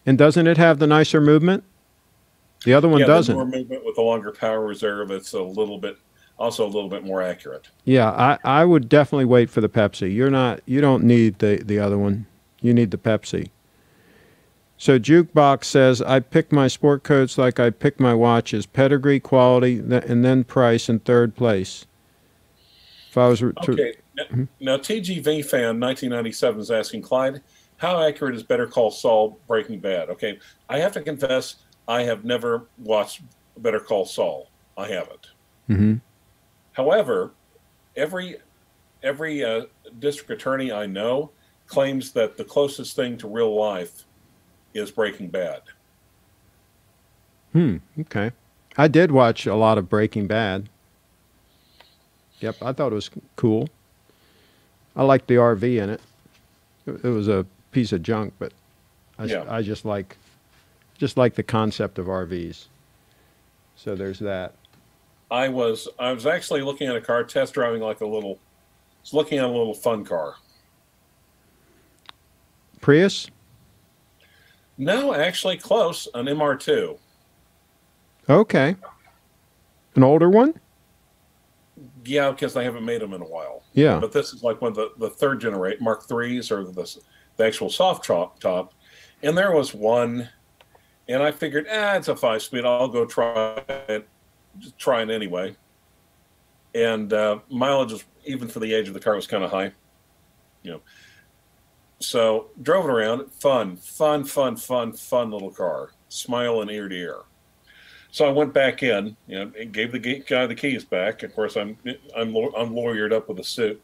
And doesn't it have the nicer movement? The other one doesn't. More movement with a longer power reserve. It's also a little bit more accurate. Yeah, I would definitely wait for the Pepsi. You don't need the other one. You need the Pepsi. So Jukebox says, I pick my sport coats like I pick my watches. Pedigree, quality, and then price in third place. If I was okay. Now TGV fan 1997 is asking, Clyde, how accurate is Better Call Saul Breaking Bad? Okay, I have to confess, I have never watched Better Call Saul. I haven't. Mm-hmm. However, every district attorney I know claims that the closest thing to real life is Breaking Bad. Okay. I did watch a lot of Breaking Bad. Yep, I thought it was cool. I liked the RV in it. It was a piece of junk, but I just like the concept of RVs. So there's that. I was actually looking at a car, test driving looking at a little fun car. Prius? No, actually close, an MR2. Okay. An older one? Yeah, because they haven't made them in a while. Yeah. But this is like one of the third generation, Mark IIIs, or the actual soft top. And there was one, and I figured, it's a 5-speed. I'll go try it anyway. And mileage, was, even for the age of the car, was kind of high. So drove it around. Fun little car. Smiling ear to ear. So I went back in, and gave the guy the keys back. Of course, I'm lawyered up with a suit.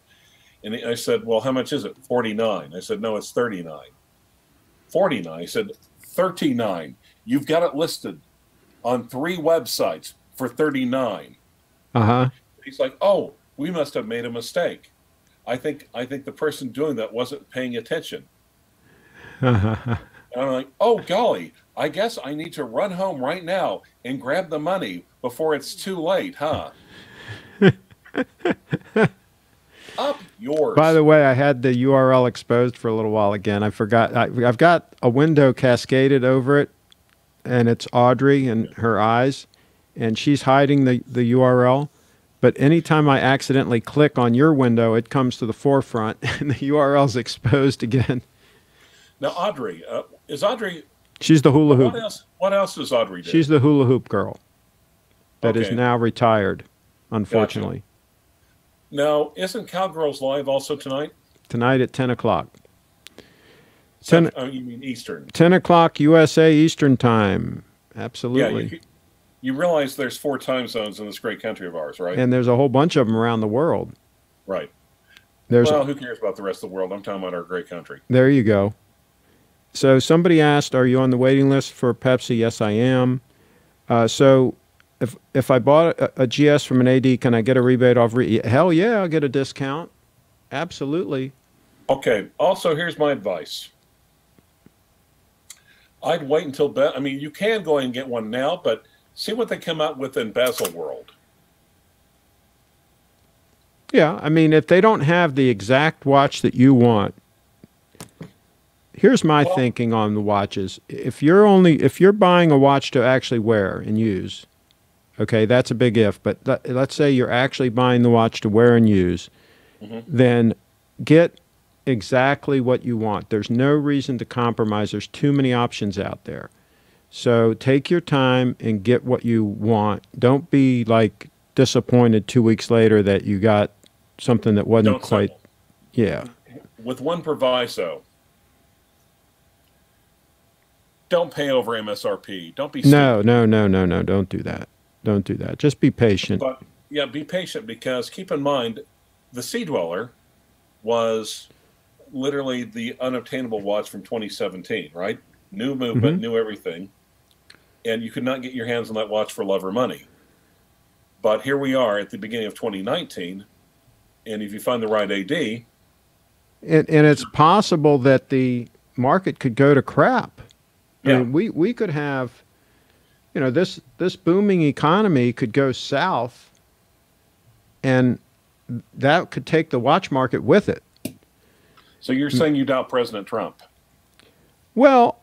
And I said, well, how much is it? $49. I said, no, it's $39. $49. I said, $39. You've got it listed on 3 websites for $39. Uh-huh. He's like, oh, we must have made a mistake. I think the person doing that wasn't paying attention. And I'm like, oh, golly, I guess I need to run home right now and grab the money before it's too late, huh? Up yours. By the way, I had the URL exposed for a little while again. I forgot. I've got a window cascaded over it, and it's Audrey and her eyes, and she's hiding the URL. But anytime I accidentally click on your window, it comes to the forefront, and the URL's exposed again. Now, Audrey, is Audrey... She's the hula hoop. What else does Audrey do? She's the hula hoop girl that is now retired, unfortunately. Gotcha. Now, isn't Cowgirls Live also tonight? Tonight at 10 o'clock. You mean Eastern? 10 o'clock USA Eastern Time. Absolutely. Yeah, you realize there's 4 time zones in this great country of ours, right? And there's a whole bunch of them around the world. Right. Well, who cares about the rest of the world? I'm talking about our great country. There you go. So somebody asked, are you on the waiting list for Pepsi? Yes, I am. So if I bought a GS from an AD, can I get a rebate off? Hell yeah, I'll get a discount. Absolutely. Okay. Also, here's my advice. I'd wait until... you can go and get one now, but see what they come out with in Basil World. Yeah, if they don't have the exact watch that you want, here's my thinking on the watches. If you're buying a watch to actually wear and use, okay, that's a big if, but let's say you're actually buying the watch to wear and use, then get exactly what you want. There's no reason to compromise. There's too many options out there. So take your time and get what you want. Don't disappointed 2 weeks later that you got something that wasn't Don't quite. settle. Yeah. With one proviso. Don't pay over MSRP. Don't be stupid. No. Don't do that. Don't do that. Just be patient. But yeah, be patient, because keep in mind, the Sea Dweller was literally the unobtainable watch from 2017, right? New movement, new everything. And you could not get your hands on that watch for love or money. But here we are at the beginning of 2019, and if you find the right AD... And it's possible that the market could go to crap. Yeah. I mean, we could have, this booming economy could go south, and that could take the watch market with it. So you're saying you doubt President Trump? Well,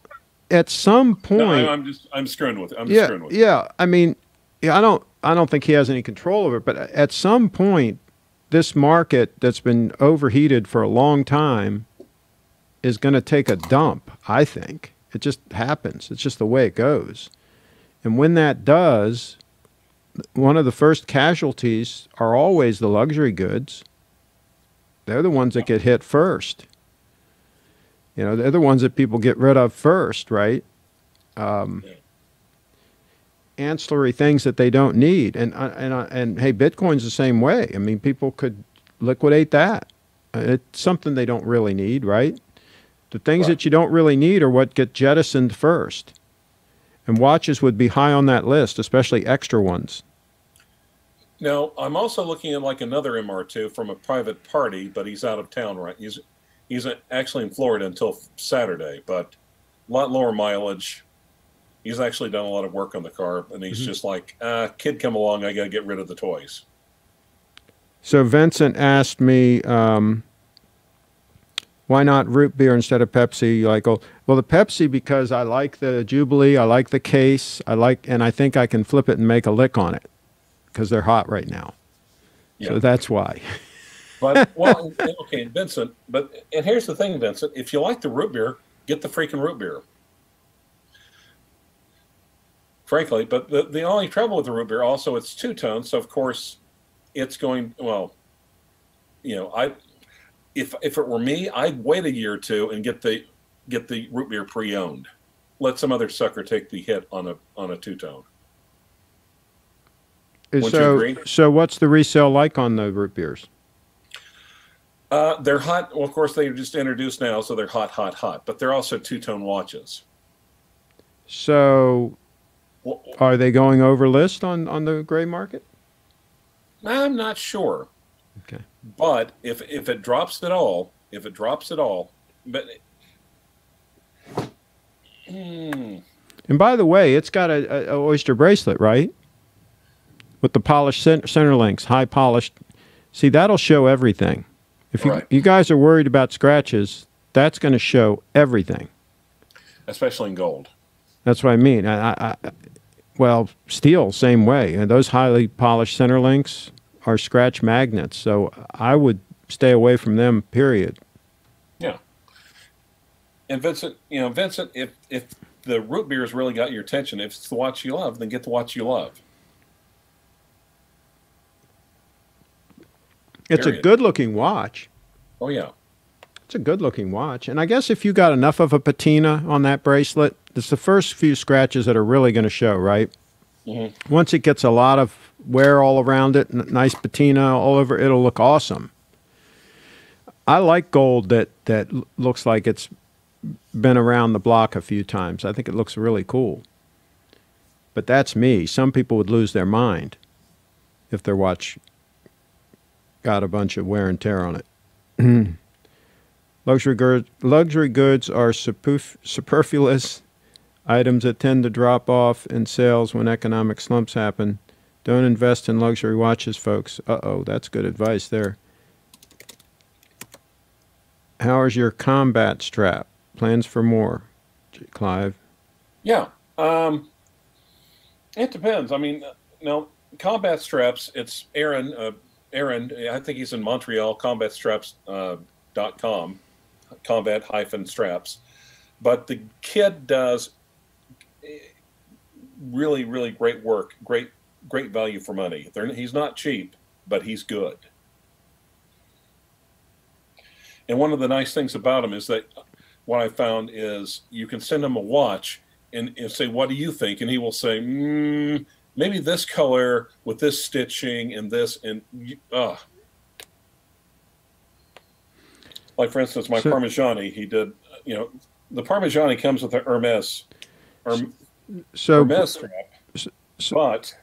at some point, no, I'm screwing with it. I'm screwing with it. Yeah. I mean, I don't think he has any control over it. But at some point, this market that's been overheated for a long time is going to take a dump. I think it just happens. It's just the way it goes. And when that does, one of the first casualties are always the luxury goods. They're the ones that get hit first. They're the ones that people get rid of first, right? Ancillary things that they don't need. And hey, Bitcoin's the same way. I mean, people could liquidate that. It's something they don't really need, right? The things that you don't really need are what get jettisoned first. And watches would be high on that list, especially extra ones. Now, I'm also looking at like another MR2 from a private party, but he's out of town, right? He's actually in Florida until Saturday, but a lot lower mileage. He's actually done a lot of work on the car, and he's just like, kid, come along, I got to get rid of the toys. So Vincent asked me, why not root beer instead of Pepsi? Well, the Pepsi, because I like the Jubilee, I like the case, and I think I can flip it and make a lick on it, because they're hot right now. Yeah. So that's why. But, well, okay, Vincent, and here's the thing, Vincent, if you like the root beer, get the freaking root beer. Frankly, but the only trouble with the root beer, also, it's two-tone, so of course it's going, well, if it were me, I'd wait a year or two and get the root beer pre-owned. Let some other sucker take the hit on a two-tone. Wouldn't you agree? So what's the resale like on the root beers? They're hot. Well, of course, they're just introduced now, so they're hot. But they're also two-tone watches. So are they going over list on the gray market? I'm not sure. Okay. But if it drops at all, but and by the way, it's got a oyster bracelet, right? With the polished center links, high polished. See, that'll show everything. If you guys are worried about scratches, that's going to show everything. Especially in gold. That's what I mean. Well, steel, same way. And those highly polished center links are scratch magnets. So I would stay away from them, period. Yeah. And Vincent, if the root beer has really got your attention, if it's the watch you love, then get the watch you love. It's a good-looking watch. Oh, yeah. It's a good-looking watch. And I guess if you got enough of a patina on that bracelet, it's the first few scratches that are really going to show, right? Mm-hmm. Once it gets a lot of wear all around it, nice patina all over, it'll look awesome. I like gold that looks like it's been around the block a few times. I think it looks really cool. But that's me. Some people would lose their mind if their watch got a bunch of wear and tear on it. Luxury goods are superfluous items that tend to drop off in sales when economic slumps happen. Don't invest in luxury watches, folks. Uh-oh, that's good advice there. How is your combat strap? Plans for more, Clive? Yeah. It depends. I mean, combat straps, it's Aaron, I think he's in Montreal, combatstraps.com, combat-straps. But the kid does really, really great work, great great value for money. He's not cheap, but he's good. And one of the nice things about him is that what I found is you can send him a watch and say, what do you think? And he will say, maybe this color with this stitching and this. And like, for instance, my Parmigiani, he did, the Parmigiani comes with the Hermes strap, but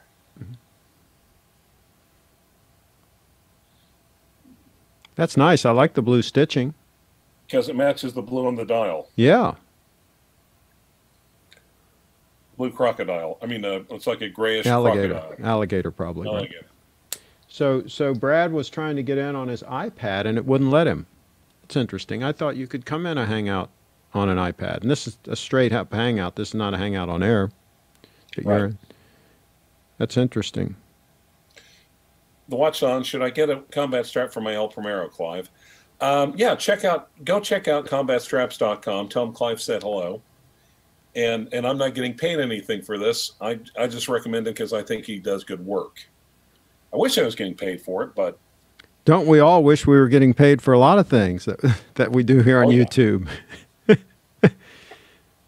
that's nice. I like the blue stitching. Because it matches the blue on the dial. Yeah. Blue crocodile. I mean, it's like a grayish alligator. crocodile. Alligator, probably. Alligator. Right? So Brad was trying to get in on his iPad, and it wouldn't let him. It's interesting. I thought you could come in a hangout on an iPad. And this is a straight up hangout. This is not a hangout on air. Right. That's interesting. The watch on, should I get a combat strap for my El Primero, Clive? Yeah, go check out combatstraps.com. Tell them Clive said hello. And I'm not getting paid anything for this. I just recommend it because I think he does good work. I wish I was getting paid for it, but don't we all wish we were getting paid for a lot of things that we do here on YouTube?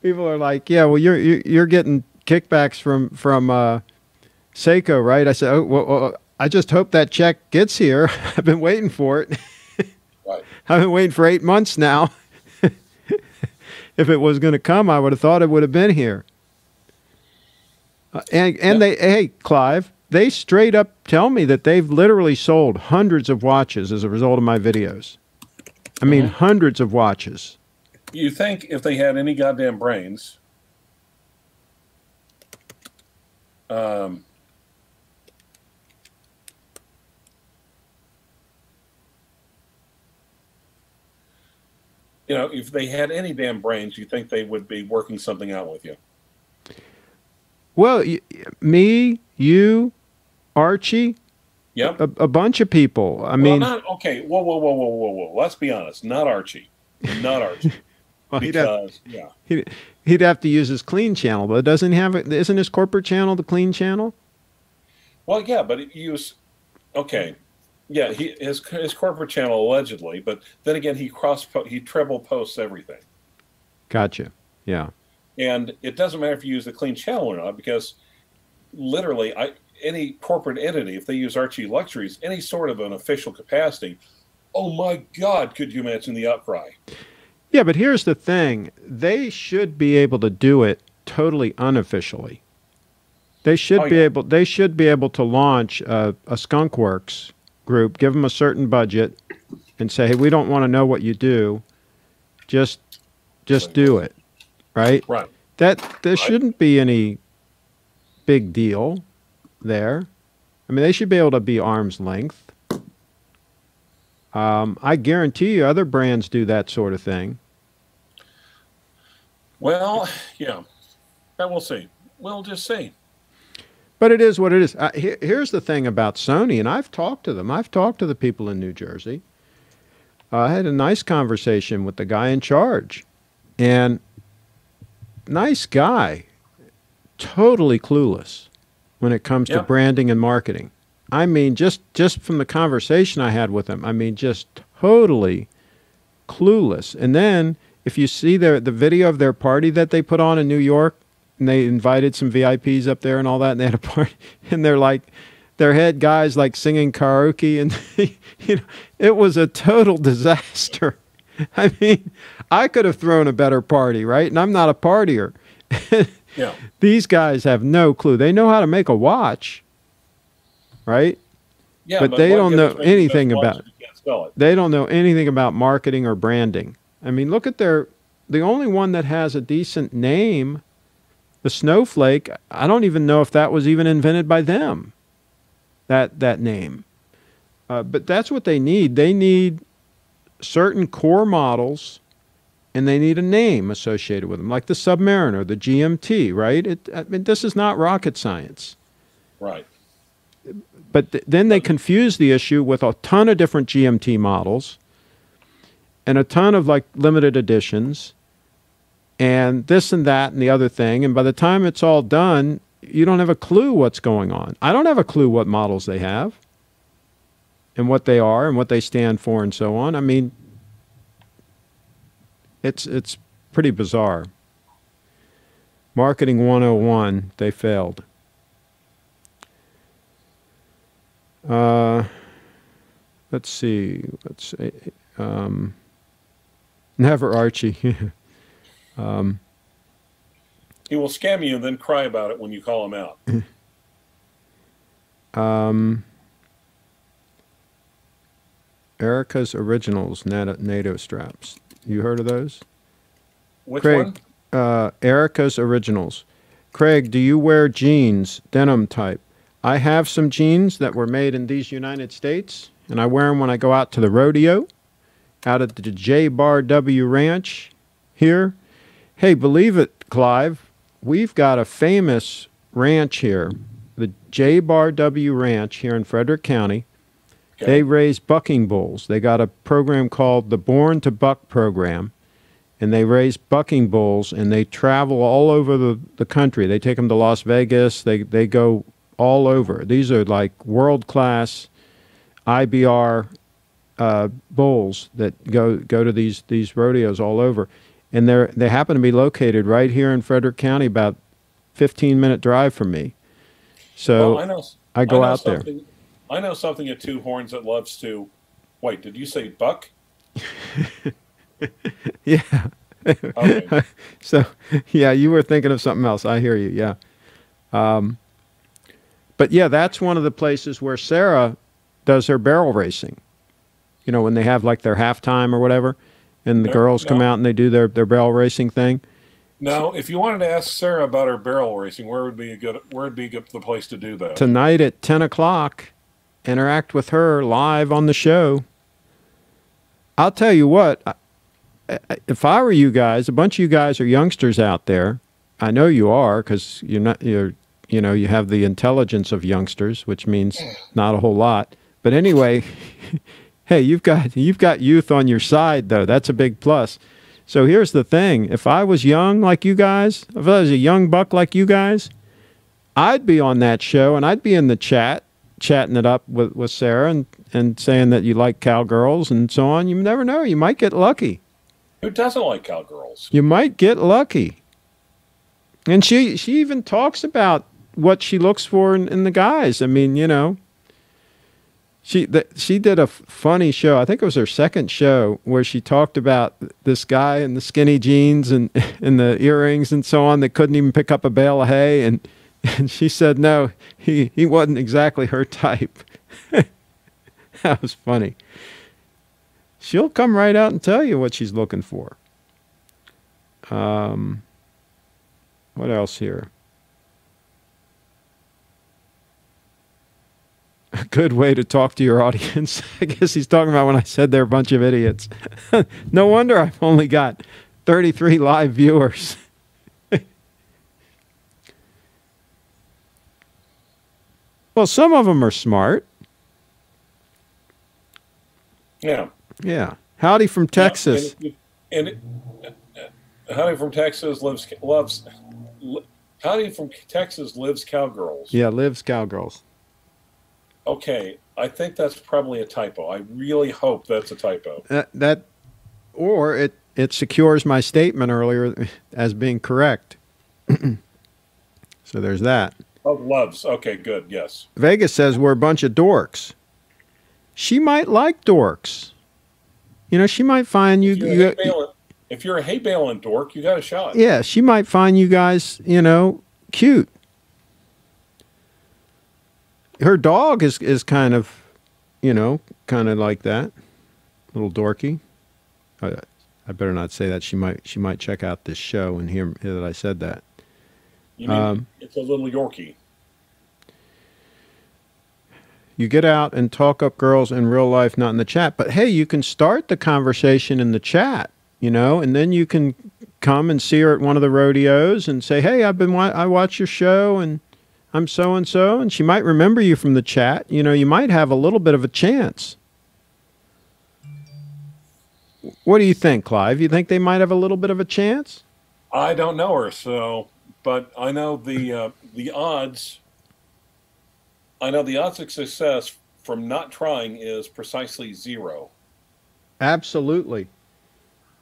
People are like, yeah, well, you're getting kickbacks from Seiko, right? I said, oh, well, I just hope that check gets here. I've been waiting for it. Right. I've been waiting for 8 months now. If it was going to come, I would have thought it would have been here. Hey, Clive, they straight up tell me that they've literally sold hundreds of watches as a result of my videos. I mean, hundreds of watches. You think if they had any goddamn brains, if they had any damn brains, you think they would be working something out with you? Well, me, you, Archie, yep, a bunch of people. I mean, okay. Whoa. Let's be honest. Not Archie. Not Archie. Well, because he'd have to use his clean channel, but doesn't he have it? Isn't his corporate channel the clean channel? Well, yeah, but okay. Yeah, his corporate channel allegedly, but then again, he treble posts everything. Gotcha. Yeah. And it doesn't matter if you use the clean channel or not, because literally, any corporate entity, if they use Archie Luxuries, any sort of an official capacity, oh my God, could you imagine the outcry? Yeah, but here's the thing: they should be able to do it totally unofficially. They should be able. They should be able to launch a skunkworks group, give them a certain budget, and say, hey, we don't want to know what you do, just do it, right? Right. There shouldn't be any big deal there. I mean, they should be able to be arm's length. I guarantee you other brands do that sort of thing. Well, yeah, that we'll see. We'll just see. But it is what it is. Here's the thing about Sony, and I've talked to them. I've talked to the people in New Jersey. I had a nice conversation with the guy in charge. And nice guy, totally clueless when it comes to branding and marketing. I mean, just from the conversation I had with him, I mean, just totally clueless. And then if you see the video of their party that they put on in New York, and they invited some VIPs up there and all that, and they had a party, and they're like, their head guys like singing karaoke, and it was a total disaster. I mean, I could have thrown a better party, right? And I'm not a partier. Yeah. These guys have no clue. They know how to make a watch, right? Yeah, but they don't know anything about it. They don't know anything about marketing or branding. I mean, look at the only one that has a decent name, the Snowflake. I don't even know if that was even invented by them, that name. But that's what they need. They need certain core models, and they need a name associated with them, like the Submariner, the GMT, right? I mean, this is not rocket science. Right. But then they confuse the issue with a ton of different GMT models and a ton of like limited editions and this and that and the other thing. And by the time it's all done, you don't have a clue what's going on. I don't have a clue what models they have and what they are and what they stand for and so on. I mean, it's pretty bizarre. Marketing 101, they failed. Let's see. Never Archie. He will scam you and then cry about it when you call him out. Erica's Originals NATO straps. You heard of those? Which Craig, one? Erica's Originals. Craig, do you wear jeans, denim type? I have some jeans that were made in these United States, and I wear them when I go out to the rodeo, out at the J Bar W Ranch here. Hey, believe it, Clive, we've got a famous ranch here, the J Bar W Ranch here in Frederick County. Okay. They raise bucking bulls. They got a program called the Born to Buck program, and they raise bucking bulls, and they travel all over the country. They take them to Las Vegas. They go all over. These are like world-class IBR bulls that go to these rodeos all over. And they happen to be located right here in Frederick County, about 15-minute drive from me. So well, I go out there. I know something at Two Horns that loves to... Wait, did you say buck? Yeah. Okay. So, yeah, you were thinking of something else. I hear you, yeah. But, yeah, that's one of the places where Sarah does her barrel racing. You know, when they have, like, their halftime or whatever, and the girls come out and they do their barrel racing thing. Now, if you wanted to ask Sarah about her barrel racing, where would be the place to do that? Tonight at 10 o'clock, interact with her live on the show. I'll tell you what, if I were you guys, a bunch of you guys are youngsters out there. I know you are, because you have the intelligence of youngsters, which means not a whole lot. But anyway, hey, you've got youth on your side, though. That's a big plus. So here's the thing. If I was young like you guys, if I was a young buck like you guys, I'd be on that show, and I'd be in the chat, chatting it up with Sarah and saying that you like cowgirls and so on. You never know. You might get lucky. Who doesn't like cowgirls? You might get lucky. And she even talks about what she looks for in the guys. I mean, you know, she did a funny show. I think it was her second show where she talked about this guy in the skinny jeans and the earrings and so on that couldn't even pick up a bale of hay. And she said, no, he wasn't exactly her type. That was funny. She'll come right out and tell you what she's looking for. What else here? A good way to talk to your audience. I guess he's talking about when I said they're a bunch of idiots. No wonder I've only got 33 live viewers. Well, some of them are smart. Yeah. Yeah. Howdy from Texas. Howdy from Texas Howdy from Texas lives cowgirls. Yeah, lives cowgirls. Okay, I think that's probably a typo. I really hope that's a typo. Or it secures my statement earlier as being correct. So there's that. Oh, loves. Okay, good. Yes. Vegas says we're a bunch of dorks. She might like dorks. You know, she might find you. If you're a hay baling dork, you got a shot. Yeah, she might find you guys, you know, cute. Her dog is kind of, you know, kind of like that, little dorky. I better not say that. She might check out this show and hear that I said that. You mean it's a little Yorkie. You get out and talk up girls in real life, not in the chat. But hey, you can start the conversation in the chat, you know, and then you can come and see her at one of the rodeos and say, hey, I watch your show and I'm so-and-so, and she might remember you from the chat. You know, you might have a little bit of a chance. What do you think, Clive? You think they might have a little bit of a chance? I don't know her, so, but I know the odds. I know the odds of success from not trying is precisely 0. Absolutely.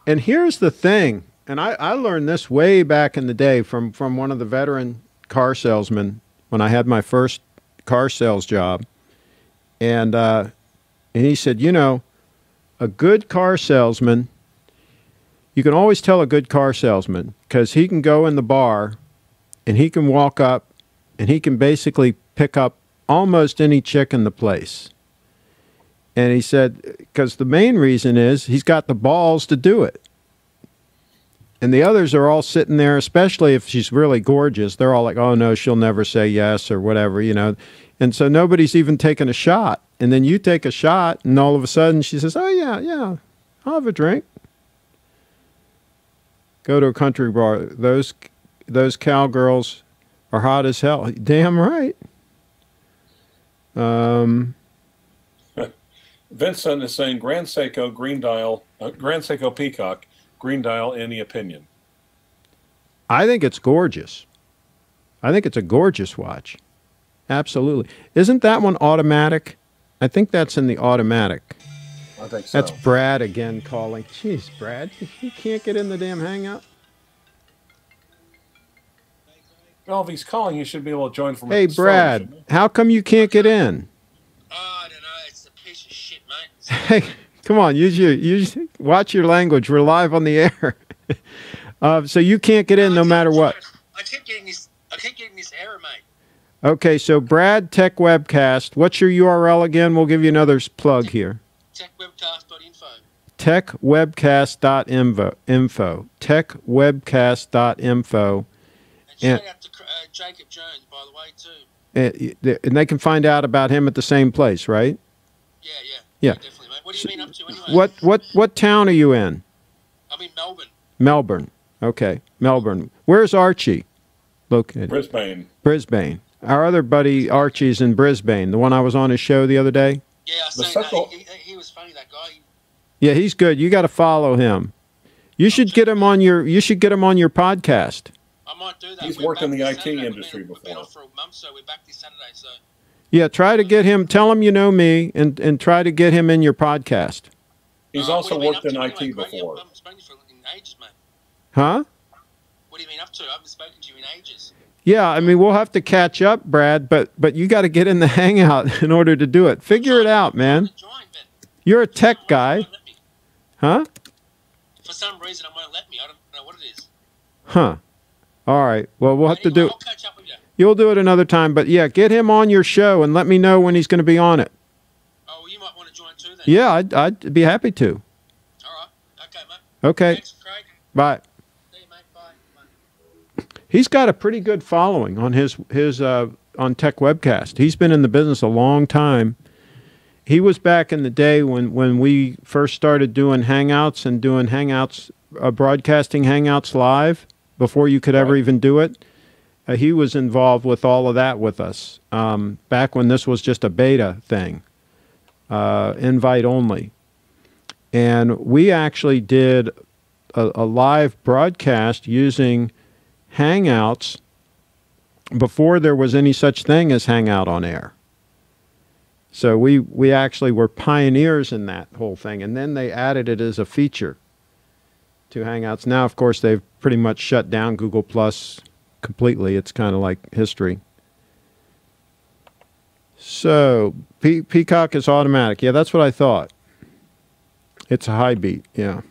And here's the thing, and I learned this way back in the day from one of the veteran car salesmen when I had my first car sales job. And he said, you know, a good car salesman, you can always tell a good car salesman because he can go in the bar and he can walk up and he can basically pick up almost any chick in the place. And he said, because the main reason is he's got the balls to do it. And the others are all sitting there, especially if she's really gorgeous. They're all like, oh, no, she'll never say yes or whatever, you know. And so nobody's even taking a shot. And then you take a shot, and all of a sudden she says, oh, yeah, I'll have a drink. Go to a country bar. Those cowgirls are hot as hell. Damn right. Vincent is saying Grand Seiko green dial, Grand Seiko Peacock green dial. Any opinion? I think it's gorgeous. I think it's a gorgeous watch. Absolutely. Isn't that one automatic? I think that's in the automatic. I think so. That's Brad again calling. Jeez, Brad, you can't get in the damn hangout. Well, if he's calling, you should be able to join from. Hey, Brad, how come you can't get in? Oh, I don't know. It's a piece of shit, mate. Hey, come on, watch your language. We're live on the air. So you can't get in no matter what. I keep getting this error, mate. Okay, so Brad Tech Webcast. What's your URL again? We'll give you another plug here. Techwebcast.info. Techwebcast.info. Techwebcast.info. And shout out to Jacob Jones, by the way, too. And they can find out about him at the same place, right? Yeah, definitely, mate. What have you been up to anyway? What town are you in? I'm in Melbourne. Melbourne. Okay, Melbourne. Where's Archie located? Brisbane. Our other buddy Archie's in Brisbane. The one I was on his show the other day. Yeah, I seen that. He was funny, that guy. Yeah, he's good. You got to follow him. You should get him on your podcast. I might do that. He's worked in the IT industry before. We've been off for a month, so we're back this Saturday. So. Yeah, try to get him. Tell him you know me, and try to get him in your podcast. He's also worked in IT before. I haven't spoken to you in ages, mate. Huh? What have you been up to? I haven't spoken to you in ages. Yeah, I mean, we'll have to catch up, Brad, but you got to get in the hangout in order to do it. Figure it out, man. You're a tech guy. Huh? For some reason, it won't let me. I don't know what it is. Huh. All right. Well, we'll have to do it. I'll catch up with you. You'll do it another time, but yeah, get him on your show and let me know when he's going to be on it. Oh, well, you might want to join too then. Yeah, I'd be happy to. All right. Okay, mate. Okay. Thanks, Craig. Bye. See you, mate. Bye. He's got a pretty good following on his on Tech Webcast. He's been in the business a long time. He was back in the day when we first started doing Hangouts and doing Hangouts, broadcasting Hangouts live before you could ever even do it. He was involved with all of that with us back when this was just a beta thing, invite only. And we actually did a live broadcast using Hangouts before there was any such thing as Hangout on Air. So we actually were pioneers in that whole thing. And then they added it as a feature to Hangouts. Now, of course, they've pretty much shut down Google Plus completely. It's kind of like history. So Peacock is automatic. Yeah, that's what I thought. It's a high beat, yeah.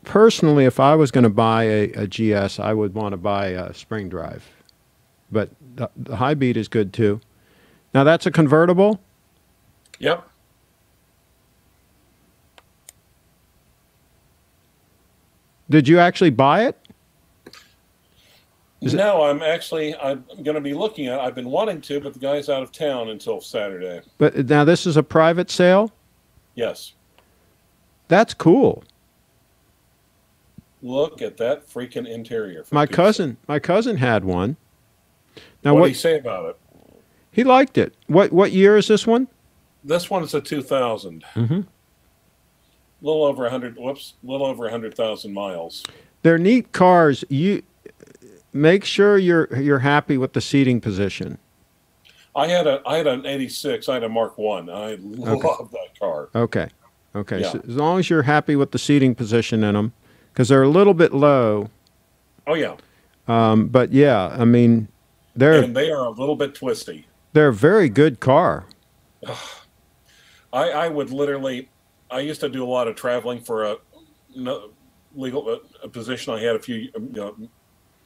Personally, if I was going to buy a GS, I would want to buy a spring drive. But the high beat is good too. Now that's a convertible? Yep. Did you actually buy it? No, I'm going to be looking at it. I've been wanting to, but the guy's out of town until Saturday. But now this is a private sale? Yes. That's cool. Look at that freaking interior. My cousin had one. Now what did he say about it? He liked it. What year is this one? This one is a 2000. Mm-hmm. Little over 100,000 miles. They're neat cars. You make sure you're happy with the seating position. I had an '86. I had a Mark One. I love that car. Okay. Okay. Yeah. So as long as you're happy with the seating position in them, because they're a little bit low. Oh yeah. But yeah, I mean, And they are a little bit twisty. they're a very good car. I would literally. I used to do a lot of traveling for a legal position I had a few.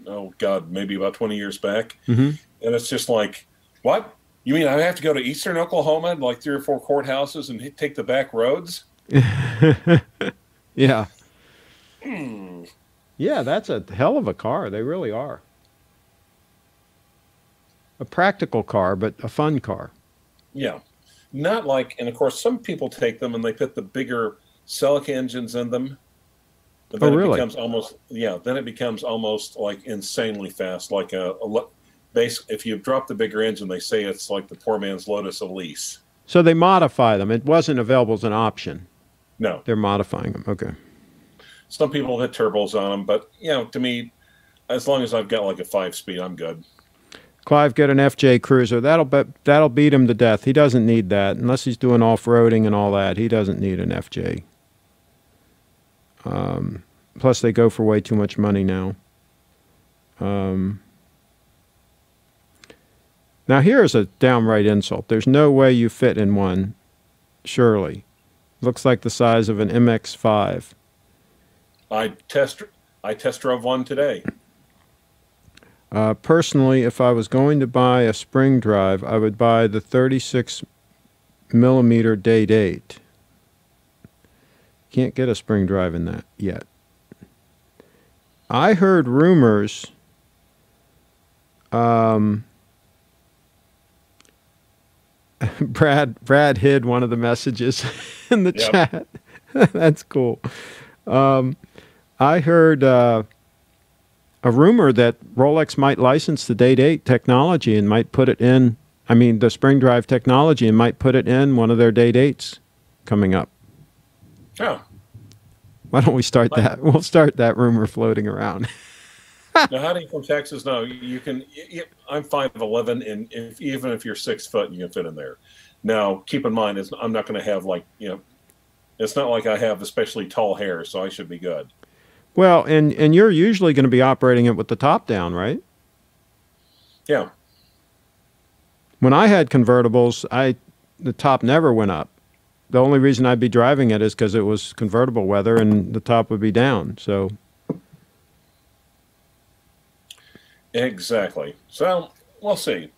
Oh God, maybe about 20 years back. Mm-hmm. And it's just like, what? You mean I have to go to Eastern Oklahoma, like 3 or 4 courthouses, and take the back roads? Yeah. Yeah, that's a hell of a car. They really are. A practical car, but a fun car. Yeah. Not like, and of course, some people take them and they put the bigger Celica engines in them. But then really? It becomes almost, then it becomes almost like insanely fast. Like if you drop the bigger engine, they say it's like the poor man's Lotus Elise. So they modify them. It wasn't available as an option. No. They're modifying them. Okay. Some people hit turbos on them, but, to me, as long as I've got like a 5-speed, I'm good. Clive, get an FJ Cruiser. That'll beat him to death. He doesn't need that. Unless he's doing off-roading and all that, he doesn't need an FJ. Plus, they go for way too much money now. Now, here's a downright insult. There's no way you fit in one, surely. Looks like the size of an MX-5. I test drove one today. Personally, if I was going to buy a spring drive, I would buy the 36 millimeter Date 8. Can't get a spring drive in that yet. I heard rumors Brad hid one of the messages in the chat. That's cool. I heard a rumor that Rolex might license the Date 8 technology and might put it in, the spring drive technology, and might put it in one of their Date 8s coming up. Oh. Why don't we start that? We'll start that rumor floating around. Now, how do you from Texas? No, you can. I'm 5'11", and even if you're 6 foot, you can fit in there. Now, keep in mind, I'm not going to have it's not like I have especially tall hair, so I should be good. Well, and you're usually going to be operating it with the top down, right? Yeah. When I had convertibles, the top never went up. The only reason I'd be driving it is because it was convertible weather and the top would be down. So. Exactly. So we'll see.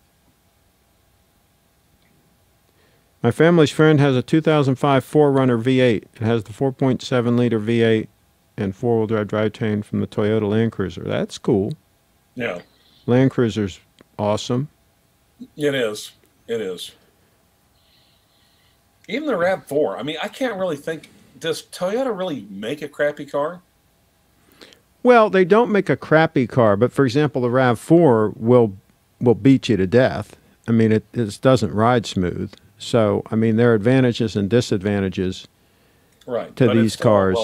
My family's friend has a 2005 4Runner V8. It has the 4.7 liter V8 and 4-wheel drive drivetrain from the Toyota Land Cruiser. That's cool. Yeah. Land Cruiser's awesome. It is. It is. Even the RAV4. I can't really think. Does Toyota really make a crappy car? Well, they don't make a crappy car, but for example, the RAV4 will beat you to death. It doesn't ride smooth. So, there are advantages and disadvantages to these cars.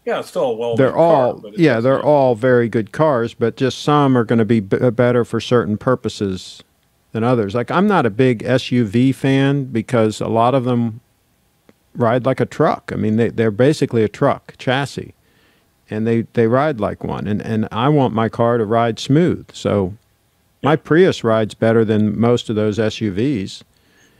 It's still a well-made car. They're all very good cars, but just some are going to be better for certain purposes than others. Like, I'm not a big SUV fan because a lot of them ride like a truck. They're basically a truck chassis, and they ride like one. And I want my car to ride smooth. So my Prius rides better than most of those SUVs.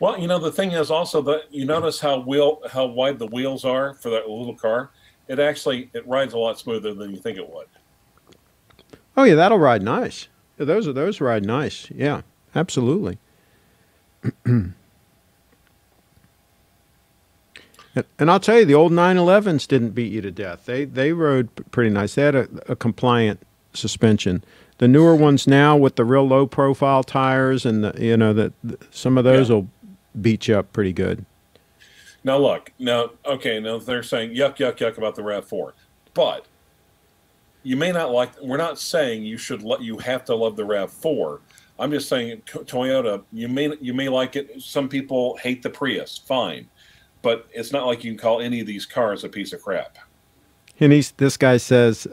Well, the thing is also that you notice how wide the wheels are for that little car. It rides a lot smoother than you think it would. Oh yeah, that'll ride nice. Those ride nice. Yeah, absolutely. And I'll tell you, the old 911s didn't beat you to death. They rode pretty nice. They had a compliant suspension. The newer ones now with the real low profile tires and some of those will beat you up pretty good. Now look, now they're saying yuck about the RAV4, but you may not like. We're not saying you have to love the RAV4. I'm just saying Toyota. You may like it. Some people hate the Prius. Fine, but it's not like you can call any of these cars a piece of crap. And this guy says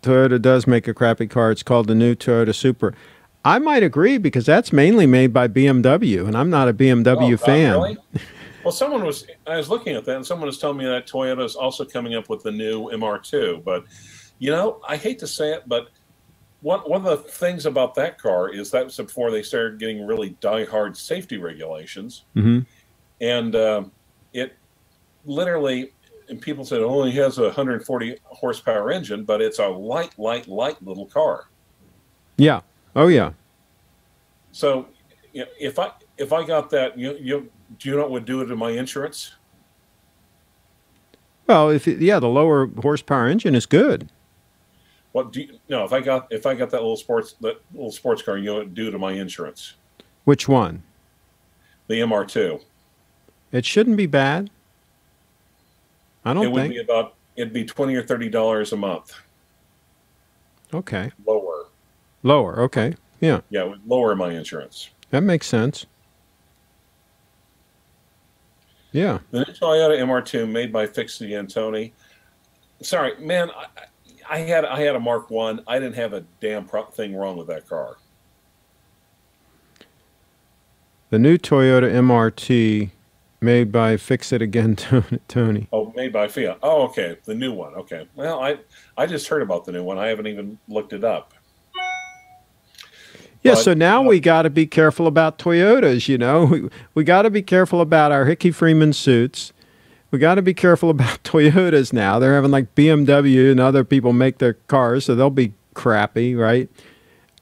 Toyota does make a crappy car. It's called the new Toyota Supra. I might agree because that's mainly made by BMW, and I'm not a BMW fan. Really? Well, I was looking at that, and someone was telling me that Toyota is also coming up with the new MR2. But, I hate to say it, but one of the things about that car is that was before they started getting really die-hard safety regulations. Mm-hmm. And it literally, and people said, oh, he has a 140 horsepower engine, but it's a light little car. Yeah. Oh, yeah. So, if I got that, do you know what would do it to my insurance? Well, the lower horsepower engine is good. If I got that little sports car, you know what it would do to my insurance? Which one? The MR2. It shouldn't be bad. I don't think. It'd be $20 or $30 a month. Okay. Lower. Okay. Yeah. Yeah, it would lower my insurance. That makes sense. Yeah. The new Toyota MR2 made by Fixie Antoni. Sorry, man, I had a Mark I. I didn't have a damn thing wrong with that car. The new Toyota MRT made by Fix It Again Tony. Oh, made by Fiat. Oh, okay. The new one. Okay. Well, I just heard about the new one. I haven't even looked it up. Yeah, so now we got to be careful about Toyotas, We got to be careful about our Hickey Freeman suits. We got to be careful about Toyotas now. They're having like BMW and other people make their cars, so they'll be crappy, right?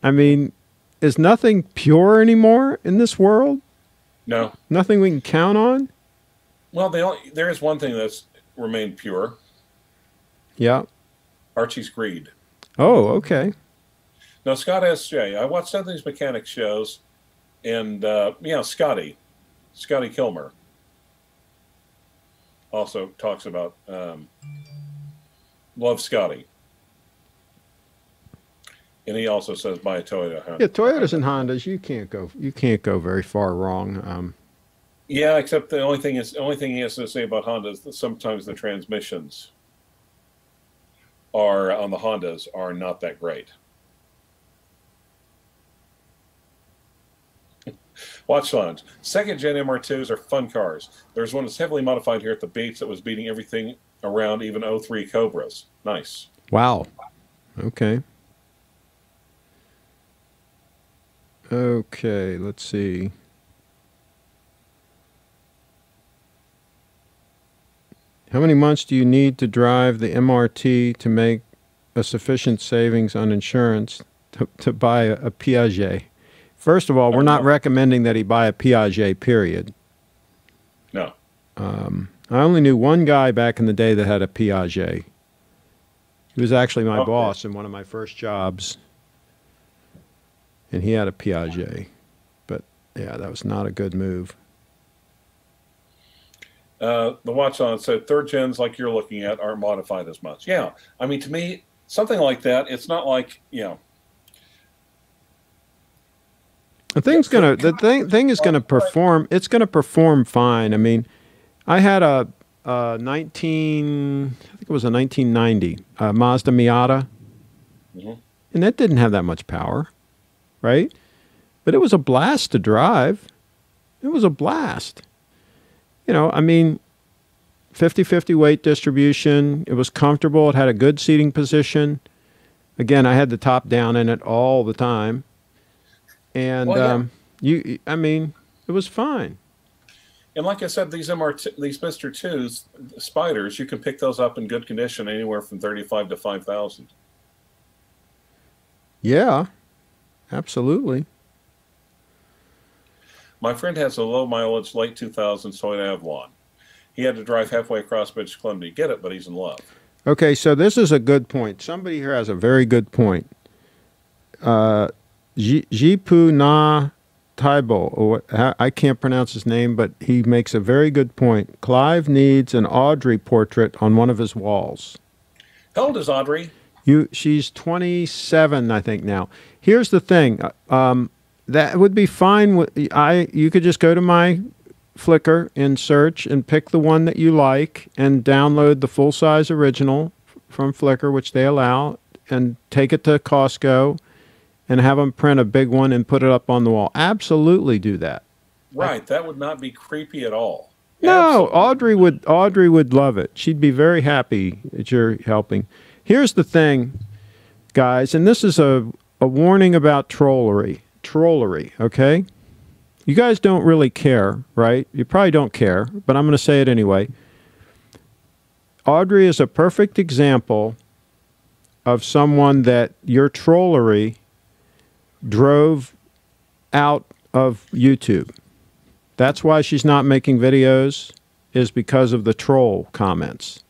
I mean, is nothing pure anymore in this world? No. Nothing we can count on? Well, there is one thing that's remained pure. Yeah. Archie's greed. Oh, okay. Now, Scott S.J., I watched some of these mechanic shows, and, Scotty Kilmer also talks about love Scotty. And he also says buy a Toyota. Yeah, Toyotas and Hondas, you can't go very far wrong. Yeah, except the only thing he has to say about Hondas is that sometimes the transmissions on the Hondas are not that great. Watch lines. Second gen MR2s are fun cars. There's one that's heavily modified here at the beach that was beating everything around, even 03 Cobras. Nice. Wow. Okay. Okay, let's see. How many months do you need to drive the MRT to make a sufficient savings on insurance to buy a Piaget? First of all, we're not recommending that he buy a Piaget, period. No. I only knew one guy back in the day that had a Piaget. He was actually my boss in one of my first jobs. And he had a Piaget. But, yeah, that was not a good move. The watch on said third gens like you're looking at aren't modified as much. Yeah. I mean, to me, something like that, it's not like, The thing is gonna perform. It's gonna perform fine. I mean, I had a 1990 Mazda Miata, and that didn't have that much power, right? But it was a blast to drive. It was a blast. I mean, 50-50 weight distribution. It was comfortable. It had a good seating position. Again, I had the top down in it all the time. And I mean, it was fine. And like I said, these Mr. 2s, Spiders, you can pick those up in good condition anywhere from $35,000 to $5,000. Yeah, absolutely. My friend has a low mileage late 2000s Toyota Avalon. He had to drive halfway across British Columbia to get it, but he's in love. Okay, so this is a good point. Somebody here has a very good point. Jipu Na Taibo, or I can't pronounce his name, but he makes a very good point. Clive needs an Audrey portrait on one of his walls. How old is Audrey? She's 27, I think now. Here's the thing. That would be fine. You could just go to my Flickr and search and pick the one that you like and download the full-size original from Flickr, which they allow. and take it to Costco and have them print a big one and put it up on the wall. Absolutely do that. Right. That would not be creepy at all. No, Absolutely. Audrey would love it. She'd be very happy that you're helping. Here's the thing, guys, and this is a warning about trollery. Trollery, okay? You guys don't really care, right? You probably don't care, but I'm going to say it anyway. Audrey is a perfect example of someone that your trollery drove out of YouTube. That's why she's not making videos, is because of the troll comments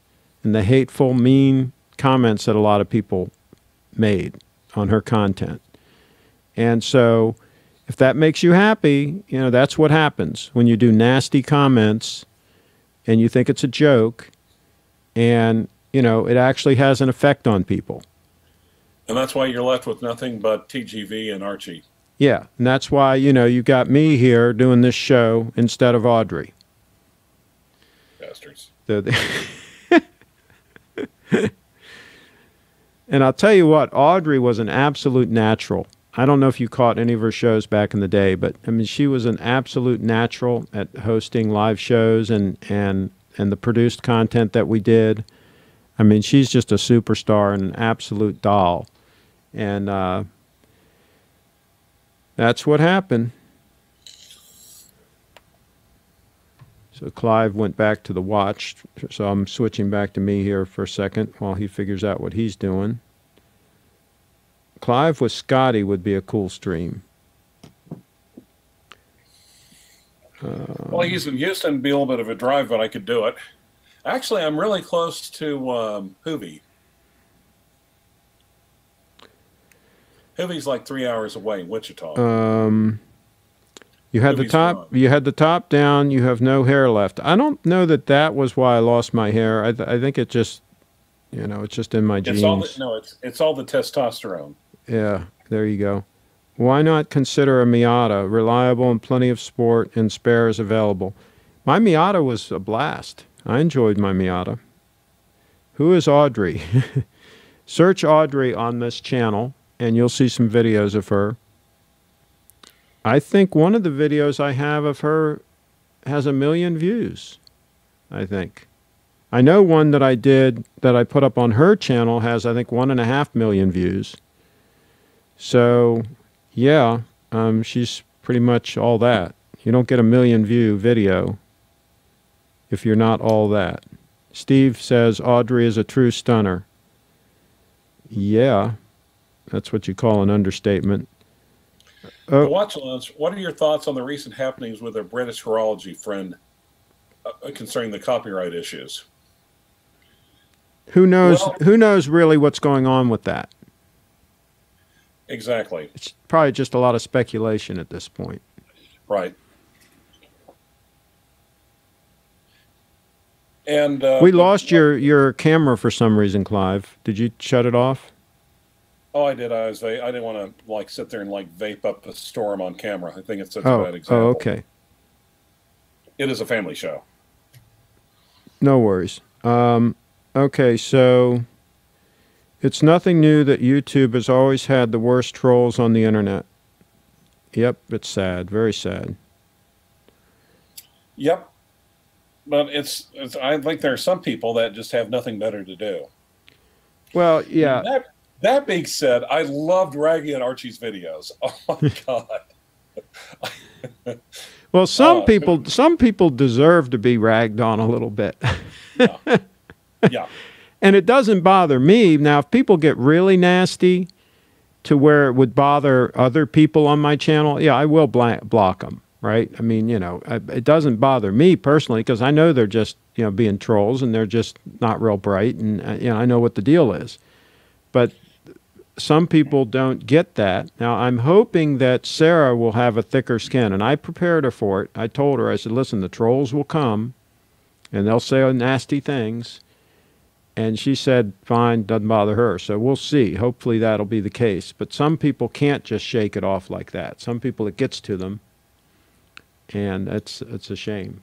and the hateful, mean comments that a lot of people made on her content. And so if that makes you happy, you know, that's what happens when you do nasty comments and you think it's a joke and, you know, it actually has an effect on people. And that's why you're left with nothing but TGV and Archie. Yeah, and that's why, you know, you got me here doing this show instead of Audrey. Bastards. And I'll tell you what, Audrey was an absolute natural. I don't know if you caught any of her shows back in the day, but I mean, she was an absolute natural at hosting live shows and the produced content that we did. I mean, she's just a superstar and an absolute doll. And that's what happened. So Clive went back to the watch. So I'm switching back to me here for a second while he figures out what he's doing. Clive with Scotty would be a cool stream. Well, he's in Houston. It'd be a little bit of a drive, but I could do it. Actually, I'm really close to Hoovie. Hoovie's like 3 hours away in Wichita. You had the top. You had the top down. You have no hair left. I don't know that that was why I lost my hair. I think it just, you know, it's just in my genes. It's all the testosterone. Yeah, there you go. Why not consider a Miata? Reliable and plenty of sport and spares available. My Miata was a blast. I enjoyed my Miata. Who is Audrey? Search Audrey on this channel and you'll see some videos of her. I think one of the videos I have of her has 1 million views, I think. I know one that I did that I put up on her channel has, I think, 1.5 million views. So, yeah, she's pretty much all that. You don't get a 1 million view video if you're not all that. Steve says Audrey is a true stunner. Yeah, that's what you call an understatement. The Watch Lounge, what are your thoughts on the recent happenings with a British horology friend concerning the copyright issues? Who knows? Well, who knows really what's going on with that? Exactly. It's probably just a lot of speculation at this point. Right. And we lost your camera for some reason, Clive. Did you shut it off? Oh, I did. I didn't want to like sit there and like vape up a storm on camera. I think it's such a bad example. Oh, okay. It is a family show. No worries. Okay, so it's nothing new that YouTube has always had the worst trolls on the internet. Yep, it's sad. Very sad. Yep. But I think there are some people that just have nothing better to do. Well, yeah. That being said, I loved ragging on Archie's videos. Oh my God. Well, some people deserve to be ragged on a little bit. Yeah. Yeah. And it doesn't bother me. Now, if people get really nasty to where it would bother other people on my channel, yeah, I will block them, right? I mean, you know, it doesn't bother me personally because I know they're just, you know, being trolls and they're just not real bright and, you know, I know what the deal is. But some people don't get that. Now, I'm hoping that Sarah will have a thicker skin, and I prepared her for it. I told her, I said, listen, the trolls will come, and they'll say nasty things. And she said, fine, doesn't bother her. So we'll see. Hopefully that'll be the case. But some people can't just shake it off like that. Some people, it gets to them, and it's a shame.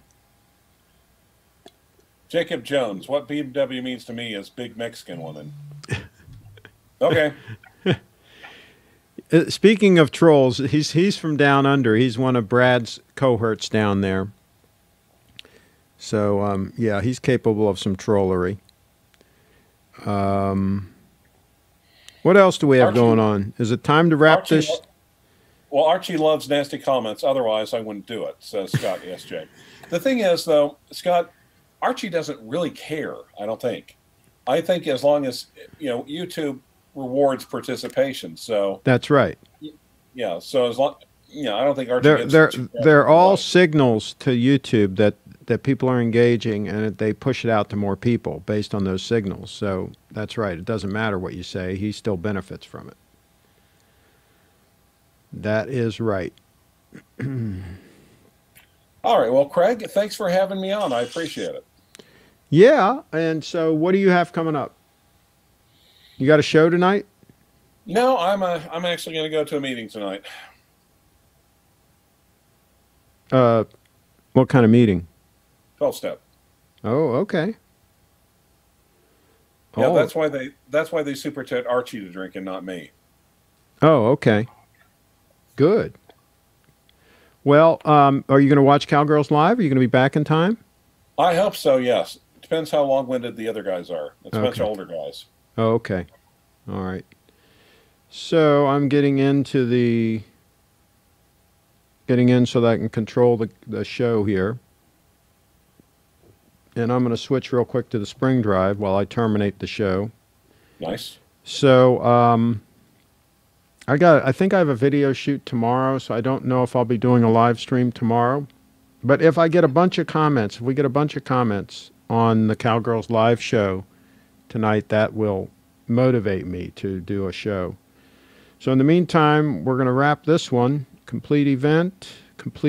Jacob Jones, what BMW means to me is big Mexican woman. Okay. Speaking of trolls, he's from down under. He's one of Brad's cohorts down there. So yeah, he's capable of some trollery. What else do we have going on? Is it time to wrap this? Well, Archie loves nasty comments. Otherwise, I wouldn't do it, says Scott SJ. The thing is, though, Scott, Archie doesn't really care, I don't think. I think as long as, YouTube rewards participation. So that's right. Yeah. So as long, I don't think Archie they're all signals to YouTube that people are engaging, and they push it out to more people based on those signals. So that's right. It doesn't matter what you say. He still benefits from it. That is right. All right. Well, Craig, thanks for having me on. I appreciate it. Yeah. And so what do you have coming up? You got a show tonight? No, I'm actually going to go to a meeting tonight. What kind of meeting? 12-step. Oh, okay. Yeah, Oh. that's why they super chat Archie to drink and not me. Oh, okay. Good. Well, are you going to watch Cowgirls Live? Are you going to be back in time? I hope so, yes. Depends how long-winded the other guys are. It's a bunch of Okay. older guys. Oh, okay. All right. So I'm getting in so that I can control the show here. And I'm going to switch real quick to the spring drive while I terminate the show. Nice. So I think I have a video shoot tomorrow, so I don't know if I'll be doing a live stream tomorrow. But if I get a bunch of comments, if we get a bunch of comments on the Cowgirls Live show tonight, that will motivate me to do a show. So in the meantime, we're going to wrap this one. Complete event, complete